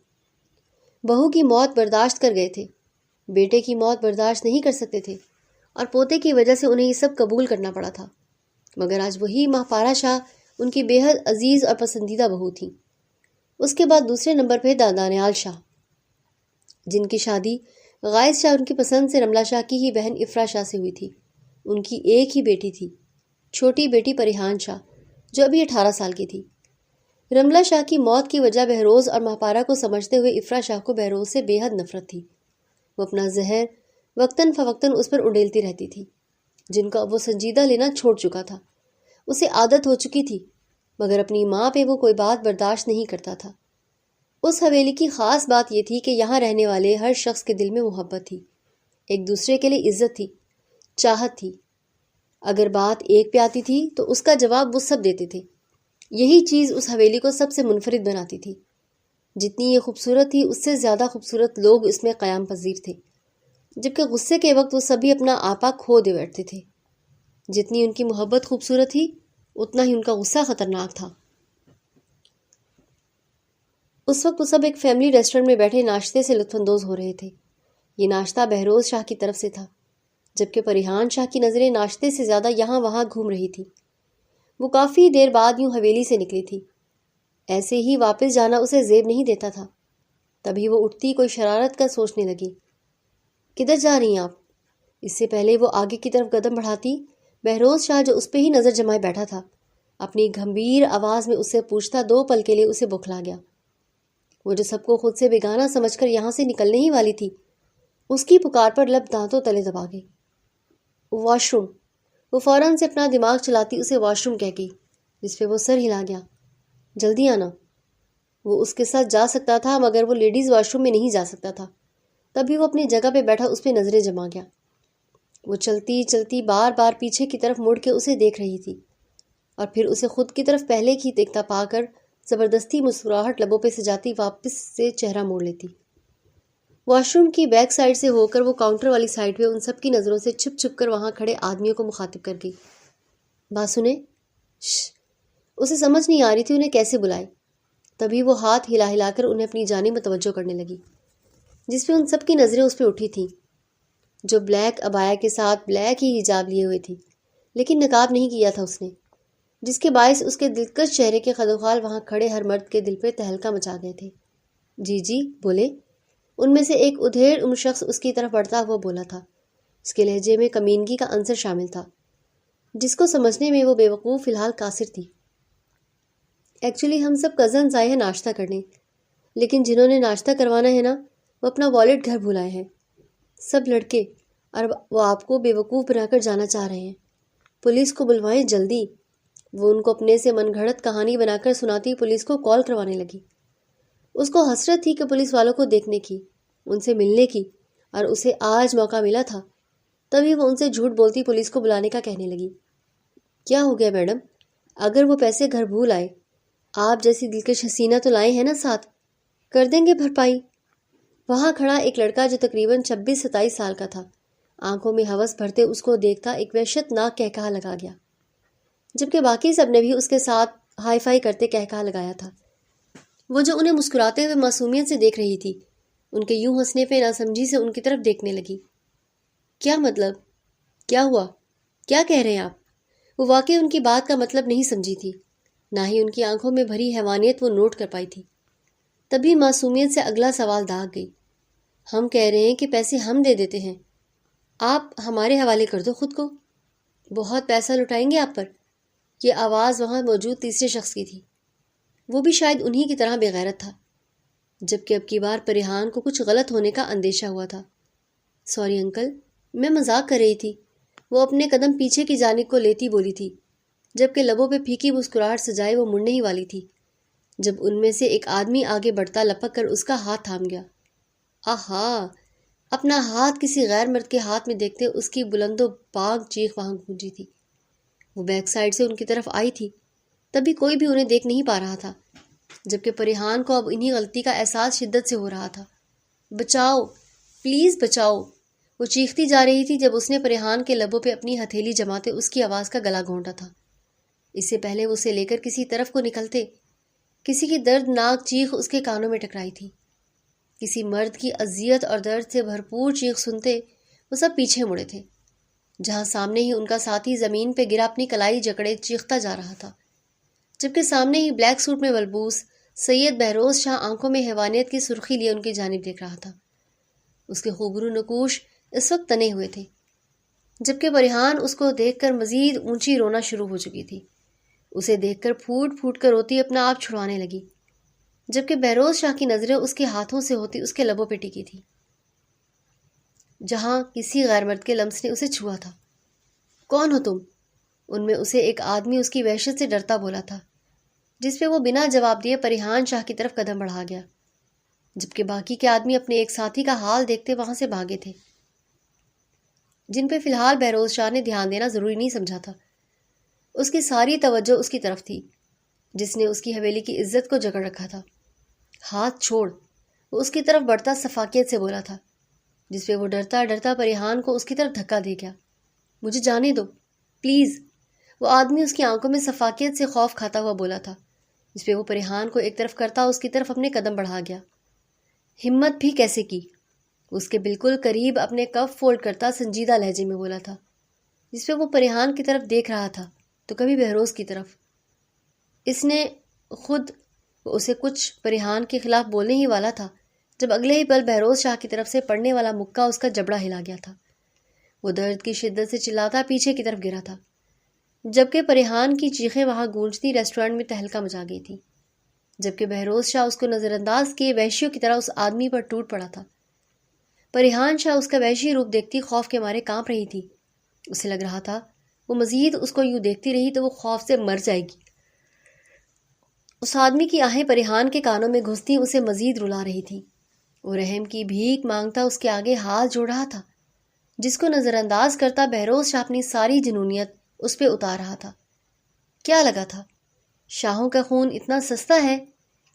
[SPEAKER 1] بہو کی موت برداشت کر گئے تھے، بیٹے کی موت برداشت نہیں کر سکتے تھے، اور پوتے کی وجہ سے انہیں یہ سب قبول کرنا پڑا تھا، مگر آج وہی مہاپارا شاہ ان کی بے حد عزیز اور پسندیدہ بہو تھیں۔ اس کے بعد دوسرے نمبر پہ دادانیال شاہ، جن کی شادی غائز شاہ ان کی پسند سے رملہ شاہ کی ہی بہن افرا شاہ سے ہوئی تھی۔ ان کی ایک ہی بیٹی تھی، چھوٹی بیٹی پریحان شاہ، جو ابھی 18 سال کی تھی۔ رملہ شاہ کی موت کی وجہ بہروز اور مہاپارا کو سمجھتے ہوئے افرا شاہ کو بہروز سے بے حد نفرت تھی۔ وہ اپنا زہر وقتاً فوقتاً اس پر اڈیلتی رہتی تھی، جن کا وہ سنجیدہ لینا چھوڑ چکا تھا۔ اسے عادت ہو چکی تھی، مگر اپنی ماں پہ وہ کوئی بات برداشت نہیں کرتا تھا۔ اس حویلی کی خاص بات یہ تھی کہ یہاں رہنے والے ہر شخص کے دل میں محبت تھی، ایک دوسرے کے لیے عزت تھی، چاہت تھی۔ اگر بات ایک پہ آتی تھی تو اس کا جواب وہ سب دیتے تھے۔ یہی چیز اس حویلی کو سب سے منفرد بناتی تھی۔ جتنی یہ خوبصورت تھی اس سے زیادہ خوبصورت لوگ اس میں قیام پذیر تھے، جبکہ غصے کے وقت وہ سبھی اپنا آپا کھو دے بیٹھتے تھے۔ جتنی ان کی محبت خوبصورت تھی اتنا ہی ان کا غصہ خطرناک تھا۔ اس وقت وہ سب ایک فیملی ریسٹورنٹ میں بیٹھے ناشتے سے لطف اندوز ہو رہے تھے۔ یہ ناشتہ بہروز شاہ کی طرف سے تھا، جبکہ پریحان شاہ کی نظریں ناشتے سے زیادہ یہاں وہاں گھوم رہی تھی۔ وہ کافی دیر بعد یوں حویلی سے نکلی تھی، ایسے ہی واپس جانا اسے زیب نہیں دیتا تھا۔ تبھی وہ اٹھتی کوئی شرارت کا سوچنے لگی۔ کدھر جا رہی ہیں آپ؟ اس سے پہلے وہ آگے کی طرف قدم بڑھاتی، بہروز شاہ جو اس پہ ہی نظر جمائے بیٹھا تھا اپنی گھمبیر آواز میں اس سے پوچھتا 2 پل کے لیے اسے بوکھلا گیا۔ وہ جو سب کو خود سے بیگانہ سمجھ کر یہاں سے نکلنے ہی والی تھی، اس کی پکار پر لب دانتوں تلے دبا گئی۔ Wash room! وہ فوراً سے اپنا دماغ چلاتی اسے واش روم کہہ گئی، جس پہ وہ سر ہلا گیا۔ جلدی آنا۔ وہ اس کے ساتھ جا سکتا تھا مگر وہ لیڈیز واش روم میں نہیں جا سکتا تھا۔ تبھی وہ اپنی جگہ پہ بیٹھا اس پہ نظریں جما گیا۔ وہ چلتی چلتی بار بار پیچھے کی طرف مڑ کے اسے دیکھ رہی تھی، اور پھر اسے خود کی طرف پہلے کی دیکھتا پا کر زبردستی مسکراہٹ لبوں پہ سجاتی واپس سے چہرہ موڑ لیتی۔ واش روم کی بیک سائڈ سے ہو کر وہ کاؤنٹر والی سائڈ پہ ان سب کی نظروں سے چھپ چھپ کر وہاں کھڑے آدمیوں کو مخاطب کر گئی۔ بات سنیں۔ اسے سمجھ نہیں آ رہی تھی انہیں کیسے بلائے۔ تبھی وہ ہاتھ ہلا ہلا کر انہیں اپنی جانب متوجہ کرنے لگی، جس پہ ان سب کی نظریں اس پہ اٹھی تھیں، جو بلیک عبایا کے ساتھ بلیک ہی حجاب لیے ہوئے تھی، لیکن نقاب نہیں کیا تھا اس نے، جس کے باعث اس کے دلکش چہرے کے خدوخال وہاں کھڑے ہر مرد کے دل پہ تہلکہ مچا گئے تھے۔ جی جی بولے۔ ان میں سے ایک ادھیڑ عمر شخص اس کی طرف بڑھتا ہوا بولا تھا۔ اس کے لہجے میں کمینگی کا عنصر شامل تھا، جس کو سمجھنے میں وہ بے وقوف فی الحال قاصر تھی۔ ایکچولی ہم سب کزنز آئے ہیں ناشتہ کرنے، لیکن جنہوں نے ناشتہ کروانا ہے نا، وہ اپنا والیٹ گھر بھلائے ہیں، سب لڑکے، اور وہ آپ کو بے وقوف بنا کر جانا چاہ رہے ہیں۔ پولیس کو بلوائیں جلدی۔ وہ ان کو اپنے سے من گھڑت کہانی بنا کر سناتی پولیس کو کال کروانے لگی۔ اس کو حسرت تھی کہ پولیس والوں کو دیکھنے کی، ان سے ملنے کی، اور اسے آج موقع ملا تھا۔ تبھی وہ ان سے جھوٹ بولتی پولیس کو بلانے کا کہنے لگی۔ کیا ہو گیا میڈم؟ اگر وہ پیسے گھر بھول آئے، آپ جیسی دلکش حسینہ تو لائے ہیں نا ساتھ، کر دیں گے بھرپائی۔ وہاں کھڑا ایک لڑکا جو تقریباً 26-27 سال کا تھا، آنکھوں میں ہوس بھرتے اس کو دیکھتا ایک وحشت ناک کہکہا لگا گیا، جبکہ باقی سب نے بھی اس کے ساتھ ہائی فائی کرتے کہکہا لگایا تھا۔ وہ جو انہیں مسکراتے ہوئے معصومیت سے دیکھ رہی تھی، ان کے یوں ہنسنے پہ ناسمجھی سے ان کی طرف دیکھنے لگی۔ کیا مطلب؟ کیا ہوا؟ کیا کہہ رہے ہیں آپ؟ وہ واقعی ان کی بات کا مطلب نہیں سمجھی تھی، نہ ہی ان کی آنکھوں میں بھری حیوانیت وہ نوٹ کر پائی تھی۔ تبھی معصومیت سے اگلا سوال داغ گئی۔ ہم کہہ رہے ہیں کہ پیسے ہم دے دیتے ہیں، آپ ہمارے حوالے کر دو خود کو، بہت پیسہ لٹائیں گے آپ پر۔ یہ آواز وہاں موجود تیسرے شخص کی تھی، وہ بھی شاید انہی کی طرح بے غیرت تھا، جبکہ اب کی بار پریحان کو کچھ غلط ہونے کا اندیشہ ہوا تھا۔ سوری انکل، میں مذاق کر رہی تھی، وہ اپنے قدم پیچھے کی جانب کو لیتی بولی تھی، جبکہ لبوں پہ پھیکی مسکراہٹ سجائے وہ مڑنے ہی والی تھی جب ان میں سے ایک آدمی آگے بڑھتا لپک کر اس کا ہاتھ تھام گیا۔ آہا! اپنا ہاتھ کسی غیر مرد کے ہاتھ میں دیکھتے اس کی بلند و پاک چیخ وہاں گونجی تھی۔ وہ بیک سائڈ سے ان کی طرف آئی تھی، تبھی کوئی بھی انہیں دیکھ نہیں پا رہا تھا، جبکہ پریحان کو اب انہی غلطی کا احساس شدت سے ہو رہا تھا۔ بچاؤ، پلیز بچاؤ! وہ چیختی جا رہی تھی جب اس نے پریحان کے لبوں پہ اپنی ہتھیلی جماتے اس کی آواز کا گلا گھونٹا تھا۔ اس سے پہلے وہ اسے لے کر کسی طرف کو نکلتے، کسی کی دردناک چیخ اس کے کانوں میں ٹکرائی تھی۔ کسی مرد کی اذیت اور درد سے بھرپور چیخ سنتے وہ سب پیچھے مڑے تھے، جہاں سامنے ہی ان کا ساتھی زمین پہ گرا اپنی کلائی جکڑے چیختا جا رہا تھا، جبکہ سامنے ہی بلیک سوٹ میں ملبوس سید بہروز شاہ آنکھوں میں حیوانیت کی سرخی لیے ان کی جانب دیکھ رہا تھا۔ اس کے خوبرو نقوش اس وقت تنے ہوئے تھے، جبکہ پریحان اس کو دیکھ کر مزید اونچی رونا شروع ہو چکی تھی۔ اسے دیکھ کر پھوٹ پھوٹ کر روتی اپنا آپ چھڑوانے لگی، جبکہ بہروز شاہ کی نظریں اس کے ہاتھوں سے ہوتی اس کے لبوں پہ ٹکی تھی، جہاں کسی غیر مرد کے لمس نے اسے چھوا تھا۔ کون ہو تم؟ ان میں اسے ایک آدمی اس کی وحشت سے ڈرتا بولا تھا، جس پہ وہ بنا جواب دیے پریحان شاہ کی طرف قدم بڑھا گیا، جبکہ باقی کے آدمی اپنے ایک ساتھی کا حال دیکھتے وہاں سے بھاگے تھے، جن پہ فی الحال بہروز شاہ نے دھیان دینا ضروری نہیں سمجھا تھا۔ اس کی ساری توجہ اس کی طرف تھی، جس نے اس کی حویلی کی عزت کو جکڑ رکھا تھا۔ ہاتھ چھوڑ! وہ اس کی طرف بڑھتا سفاکیت سے بولا تھا، جس پہ وہ ڈرتا ڈرتا پریحان کو اس کی طرف دھکا دے گیا۔ مجھے جانے دو، پلیز! وہ آدمی اس کی آنکھوں میں سفاکیت سے خوف کھاتا ہوا بولا تھا، جس پہ وہ پریحان کو ایک طرف کرتا اس کی طرف اپنے قدم بڑھا گیا۔ ہمت بھی کیسے کی؟ اس کے بالکل قریب اپنے کف فولڈ کرتا سنجیدہ لہجے میں بولا تھا، جس پہ وہ پریحان کی طرف دیکھ رہا تھا تو کبھی بہروز کی طرف۔ اس نے خود وہ اسے کچھ پریحان کے خلاف بولنے ہی والا تھا جب اگلے ہی پل بہروز شاہ کی طرف سے پڑنے والا مکہ اس کا جبڑا ہلا گیا تھا۔ وہ درد کی شدت سے چلاتا پیچھے کی طرف گرا تھا، جبکہ پریحان کی چیخیں وہاں گونجتی ریسٹورانٹ میں تہلکہ مچا گئی تھی، جبکہ بہروز شاہ اس کو نظر انداز کیے وحشیوں کی طرح اس آدمی پر ٹوٹ پڑا تھا۔ پریحان شاہ اس کا وحشی روپ دیکھتی خوف کے مارے کانپ رہی تھی۔ اسے لگ رہا تھا وہ مزید اس کو یوں دیکھتی رہی تو وہ خوف سے مر جائے گی۔ اس آدمی کی آہیں پریحان کے کانوں میں گھستی اسے مزید رلا رہی تھی۔ وہ رحم کی بھیک مانگتا اس کے آگے ہاتھ جوڑ رہا تھا، جس کو نظر انداز کرتا بہروز شاہ اپنی ساری جنونیت اس پہ اتار رہا تھا۔ کیا لگا تھا شاہوں کا خون اتنا سستا ہے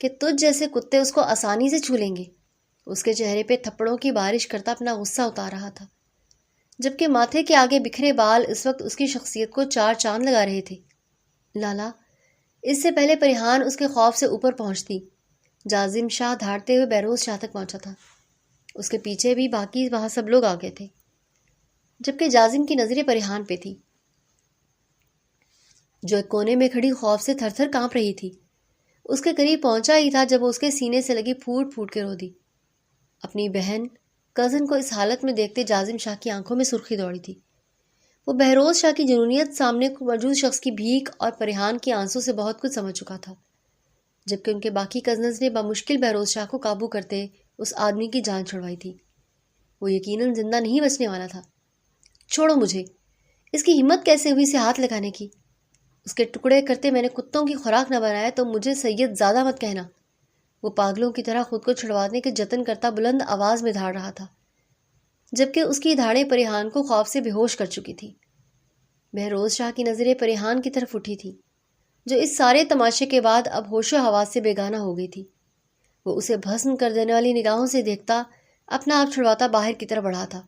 [SPEAKER 1] کہ تجھ جیسے کتے اس کو آسانی سے چھو لیں گے؟ اس کے چہرے پہ تھپڑوں کی بارش کرتا اپنا غصہ اتار رہا تھا، جبکہ ماتھے کے آگے بکھرے بال اس وقت اس کی شخصیت کو چار چاند لگا رہے تھے۔ لالا! اس سے پہلے پریحان اس کے خوف سے اوپر پہنچتی، جازم شاہ دھاڑتے ہوئے بہروز شاہ تک پہنچا تھا۔ اس کے پیچھے بھی باقی وہاں سب لوگ آ گئے تھے، جبکہ جازم کی نظریں پریحان پہ تھی، جو ایک کونے میں کھڑی خوف سے تھر تھر کانپ رہی تھی۔ اس کے قریب پہنچا ہی تھا جب وہ اس کے سینے سے لگی پھوٹ پھوٹ کے رو دی۔ اپنی بہن کزن کو اس حالت میں دیکھتے جازم شاہ کی آنکھوں میں سرخی دوڑی تھی۔ وہ بہروز شاہ کی جنونیت، سامنے موجود شخص کی بھیک اور پریحان کی آنسوں سے بہت کچھ سمجھ چکا تھا، جبکہ ان کے باقی کزنز نے بمشکل بہروز شاہ کو قابو کرتے اس آدمی کی جان چھڑوائی تھی۔ وہ یقیناً زندہ نہیں بچنے والا تھا۔ چھوڑو مجھے! اس کی ہمت کیسے ہوئی اسے ہاتھ لگانے کی؟ اس کے ٹکڑے کرتے میں نے کتوں کی خوراک نہ بنایا تو مجھے سید زیادہ مت کہنا۔ وہ پاگلوں کی طرح خود کو چھڑوانے کے جتن کرتا بلند آواز میں دھاڑ رہا تھا، جبکہ اس کی دھاڑیں پریحان کو خوف سے بے ہوش کر چکی تھی۔ بہروز شاہ کی نظریں پریحان کی طرف اٹھی تھی، جو اس سارے تماشے کے بعد اب ہوش و حواس سے بیگانہ ہو گئی تھی۔ وہ اسے بھسم کر دینے والی نگاہوں سے دیکھتا اپنا آپ چھڑواتا باہر کی طرف بڑھا تھا،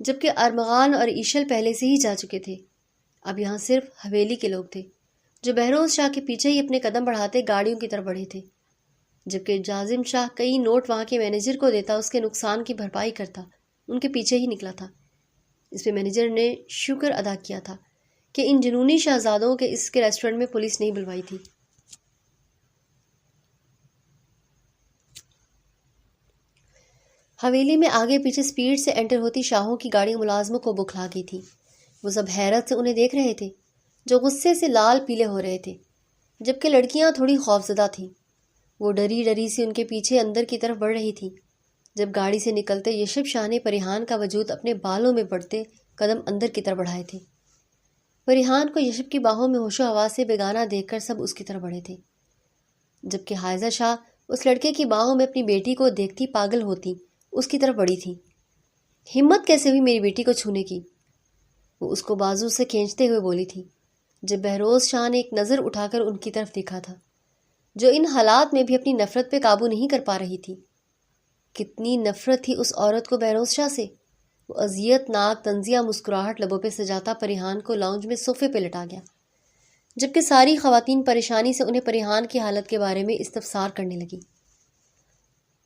[SPEAKER 1] جبکہ ارمغان اور ایشل پہلے سے ہی جا چکے تھے۔ اب یہاں صرف حویلی کے لوگ تھے، جو بہروز شاہ کے پیچھے ہی اپنے قدم بڑھاتے گاڑیوں کی طرف بڑھے تھے، جبکہ جازم شاہ کئی نوٹ وہاں کے مینیجر کو دیتا اس کے نقصان کی بھرپائی کرتا ان کے پیچھے ہی نکلا تھا۔ اس پہ مینیجر نے شکر ادا کیا تھا کہ ان جنونی شہزادوں کے اس کے ریسٹورنٹ میں پولیس نہیں بلوائی تھی۔ حویلی میں آگے پیچھے سپیڈ سے انٹر ہوتی شاہوں کی گاڑی ملازموں کو بکھلا گئی تھی۔ وہ سب حیرت سے انہیں دیکھ رہے تھے، جو غصے سے لال پیلے ہو رہے تھے، جبکہ لڑکیاں تھوڑی خوفزدہ تھیں۔ وہ ڈری ڈری سی ان کے پیچھے اندر کی طرف بڑھ رہی تھی۔ جب گاڑی سے نکلتے یشب شاہ نے پریحان کا وجود اپنے بالوں میں بڑھتے قدم اندر کی طرف بڑھائے تھے۔ پریحان کو یشب کی باہوں میں ہوش و حواس سے بیگانہ دیکھ کر سب اس کی طرف بڑھے تھے، جبکہ حائزہ شاہ اس لڑکے کی باہوں میں اپنی بیٹی کو دیکھتی پاگل ہوتی اس کی طرف بڑھی تھی۔ ہمت کیسے ہوئی میری بیٹی کو چھونے کی؟ وہ اس کو بازو سے کھینچتے ہوئے بولی تھی، جب بہروز شاہ نے ایک نظر اٹھا کر ان کی طرف دیکھا تھا، جو ان حالات میں بھی اپنی نفرت پہ قابو نہیں کر پا رہی تھی۔ کتنی نفرت تھی اس عورت کو بہروز شاہ سے۔ وہ اذیت ناک طنزیہ مسکراہٹ لبوں پہ سجاتا پریحان کو لاؤنج میں صوفے پہ لٹا گیا، جبکہ ساری خواتین پریشانی سے انہیں پریحان کی حالت کے بارے میں استفسار کرنے لگی۔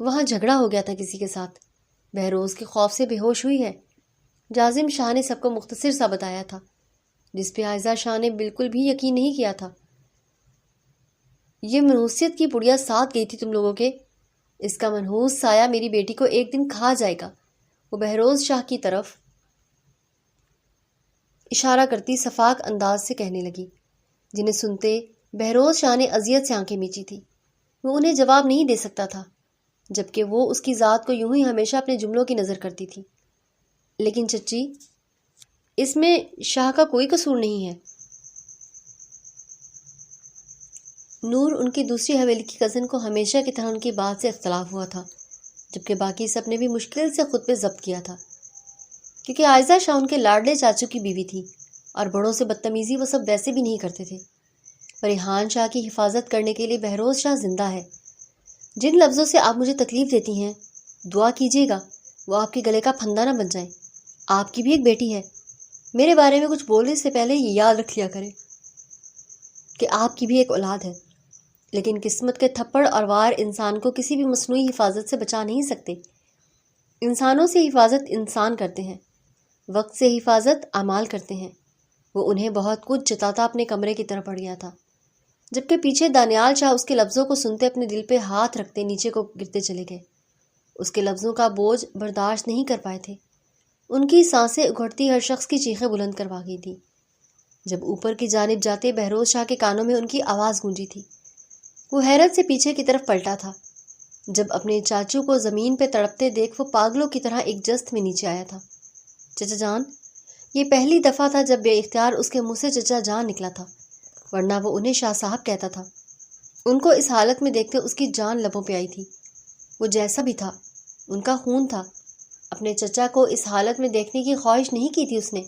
[SPEAKER 1] وہاں جھگڑا ہو گیا تھا کسی کے ساتھ، بہروز کے خوف سے بے ہوش ہوئی ہے، جازم شاہ نے سب کو مختصر سا بتایا تھا، جس پہ عائزہ شاہ نے بالکل بھی یقین نہیں کیا تھا۔ یہ منحوسیت کی پڑیا ساتھ گئی تھی تم لوگوں کے، اس کا منحوس سایہ میری بیٹی کو ایک دن کھا جائے گا۔ وہ بہروز شاہ کی طرف اشارہ کرتی شفاق انداز سے کہنے لگی، جنہیں سنتے بہروز شاہ نے اذیت سے آنکھیں میچی تھی۔ وہ انہیں جواب نہیں دے سکتا تھا، جبکہ وہ اس کی ذات کو یوں ہی ہمیشہ اپنے جملوں کی نظر کرتی تھی۔ لیکن چچی، اس میں شاہ کا کوئی قصور نہیں ہے۔ نور ان کی دوسری حویلی کی کزن کو ہمیشہ کی طرح ان کی بات سے اختلاف ہوا تھا، جبکہ باقی سب نے بھی مشکل سے خود پہ ضبط کیا تھا، کیونکہ عائزہ شاہ ان کے لاڈلے چاچو کی بیوی تھی اور بڑوں سے بدتمیزی وہ سب ویسے بھی نہیں کرتے تھے۔ پریحان شاہ کی حفاظت کرنے کے لیے بہروز شاہ زندہ ہے۔ جن لفظوں سے آپ مجھے تکلیف دیتی ہیں، دعا کیجیے گا وہ آپ کے گلے کا پھندا نہ بن جائیں۔ آپ کی بھی ایک بیٹی ہے، میرے بارے میں کچھ بولنے سے پہلے یہ یاد رکھ لیا کریں کہ آپ کی بھی ایک اولاد ہے۔ لیکن قسمت کے تھپڑ اور وار انسان کو کسی بھی مصنوعی حفاظت سے بچا نہیں سکتے۔ انسانوں سے حفاظت انسان کرتے ہیں، وقت سے حفاظت اعمال کرتے ہیں۔ وہ انہیں بہت کچھ جتاتا اپنے کمرے کی طرف بڑھ گیا تھا، جبکہ پیچھے دانیال شاہ اس کے لفظوں کو سنتے اپنے دل پہ ہاتھ رکھتے نیچے کو گرتے چلے گئے۔ اس کے لفظوں کا بوجھ برداشت نہیں کر پائے تھے۔ ان کی سانسیں اکھڑتی ہر شخص کی چیخیں بلند کروا گئی تھی۔ جب اوپر کی جانب جاتے بہروز شاہ کے کانوں میں ان کی آواز گونجی تھی، وہ حیرت سے پیچھے کی طرف پلٹا تھا۔ جب اپنے چاچو کو زمین پہ تڑپتے دیکھ وہ پاگلوں کی طرح ایک جست میں نیچے آیا تھا۔ چچا جان، یہ پہلی دفعہ تھا جب بے اختیار اس کے منہ سے چچا جان نکلا تھا، ورنہ وہ انہیں شاہ صاحب کہتا تھا۔ ان کو اس حالت میں دیکھتے اس کی جان لبوں پہ آئی تھی۔ وہ جیسا بھی تھا، ان کا خون تھا۔ اپنے چچا کو اس حالت میں دیکھنے کی خواہش نہیں کی تھی اس نے۔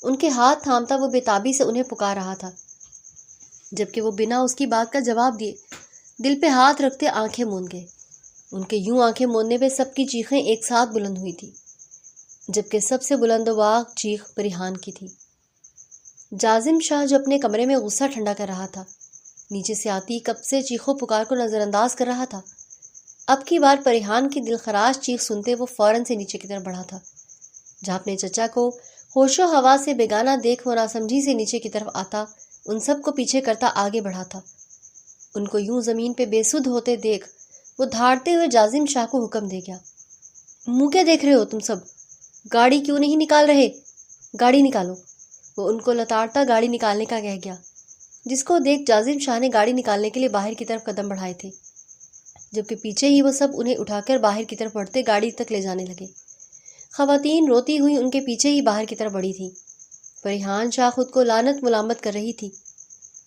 [SPEAKER 1] ان کے ہاتھ تھامتا وہ بےتابی سے انہیں پکار رہا تھا، جبکہ وہ بنا اس کی بات کا جواب دیے دل پہ ہاتھ رکھتے آنکھیں موند گئے۔ ان کے یوں آنکھیں موندنے پہ سب کی چیخیں ایک ساتھ بلند ہوئی تھی، جبکہ سب سے بلند و باغ چیخ پریحان کی تھی۔ جازم شاہ جو اپنے کمرے میں غصہ ٹھنڈا کر رہا تھا، نیچے سے آتی کب سے چیخوں پکار کو نظر انداز کر رہا تھا۔ اب کی بار پریحان کی دل خراش چیخ سنتے وہ فوراً سے نیچے کی طرف بڑھا تھا، جہاں اپنے چچا کو ہوش و حواس سے بیگانہ دیکھ وہ ناسمجھی سے نیچے کی طرف آتا ان سب کو پیچھے کرتا آگے بڑھا تھا۔ ان کو یوں زمین پہ بے سدھ ہوتے دیکھ وہ دھاڑتے ہوئے جازم شاہ کو حکم دے گیا، منہ کیا دیکھ رہے ہو تم سب؟ گاڑی کیوں نہیں نکال رہے؟ گاڑی نکالو۔ وہ ان کو لتاڑتا گاڑی نکالنے کا کہہ گیا، جس کو دیکھ جازم شاہ نے گاڑی نکالنے کے لیے باہر کی طرف قدم بڑھائے تھے، جبکہ پیچھے ہی وہ سب انہیں اٹھا کر باہر کی طرف بڑھتے گاڑی تک لے جانے لگے۔ خواتین روتی ہوئی ان کے پیچھے ہی باہر کی طرف بڑھی تھیں۔ پریحان شاہ خود کو لعنت ملامت کر رہی تھی،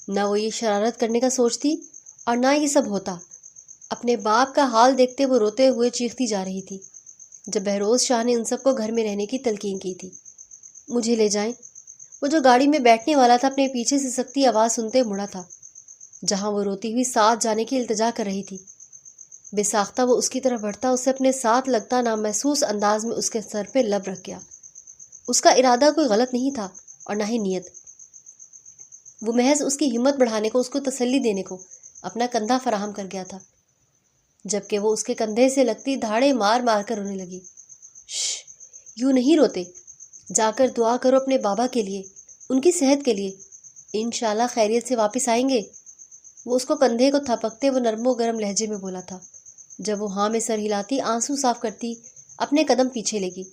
[SPEAKER 1] نہ وہ یہ شرارت کرنے کا سوچتی اور نہ یہ سب ہوتا۔ اپنے باپ کا حال دیکھتے وہ روتے ہوئے چیختی جا رہی تھی، جب بہروز شاہ نے ان سب کو گھر میں رہنے کی تلقین کی تھی۔ مجھے لے جائیں۔ وہ جو گاڑی میں بیٹھنے والا تھا اپنے پیچھے سے سختی آواز سنتے مڑا تھا، جہاں وہ روتی ہوئی ساتھ جانے کی التجا کر رہی تھی۔ بے ساختہ وہ اس کی طرف بڑھتا اسے اپنے ساتھ لگتا نامحسوس انداز میں اس کے سر پہ لب رکھ گیا۔ اس کا ارادہ کوئی غلط نہیں تھا اور نہ ہی نیت، وہ محض اس کی ہمت بڑھانے کو، اس کو تسلی دینے کو اپنا کندھا فراہم کر گیا تھا، جبکہ وہ اس کے کندھے سے لگتی دھاڑے مار مار کر رونے لگی۔ شش، یوں نہیں روتے، جا کر دعا کرو اپنے بابا کے لیے، ان کی صحت کے لیے، انشاءاللہ خیریت سے واپس آئیں گے۔ وہ اس کو کندھے کو تھپکتے وہ نرم و گرم لہجے میں بولا تھا، جب وہ ہاں میں سر ہلاتی آنسو صاف کرتی اپنے قدم پیچھے لگی۔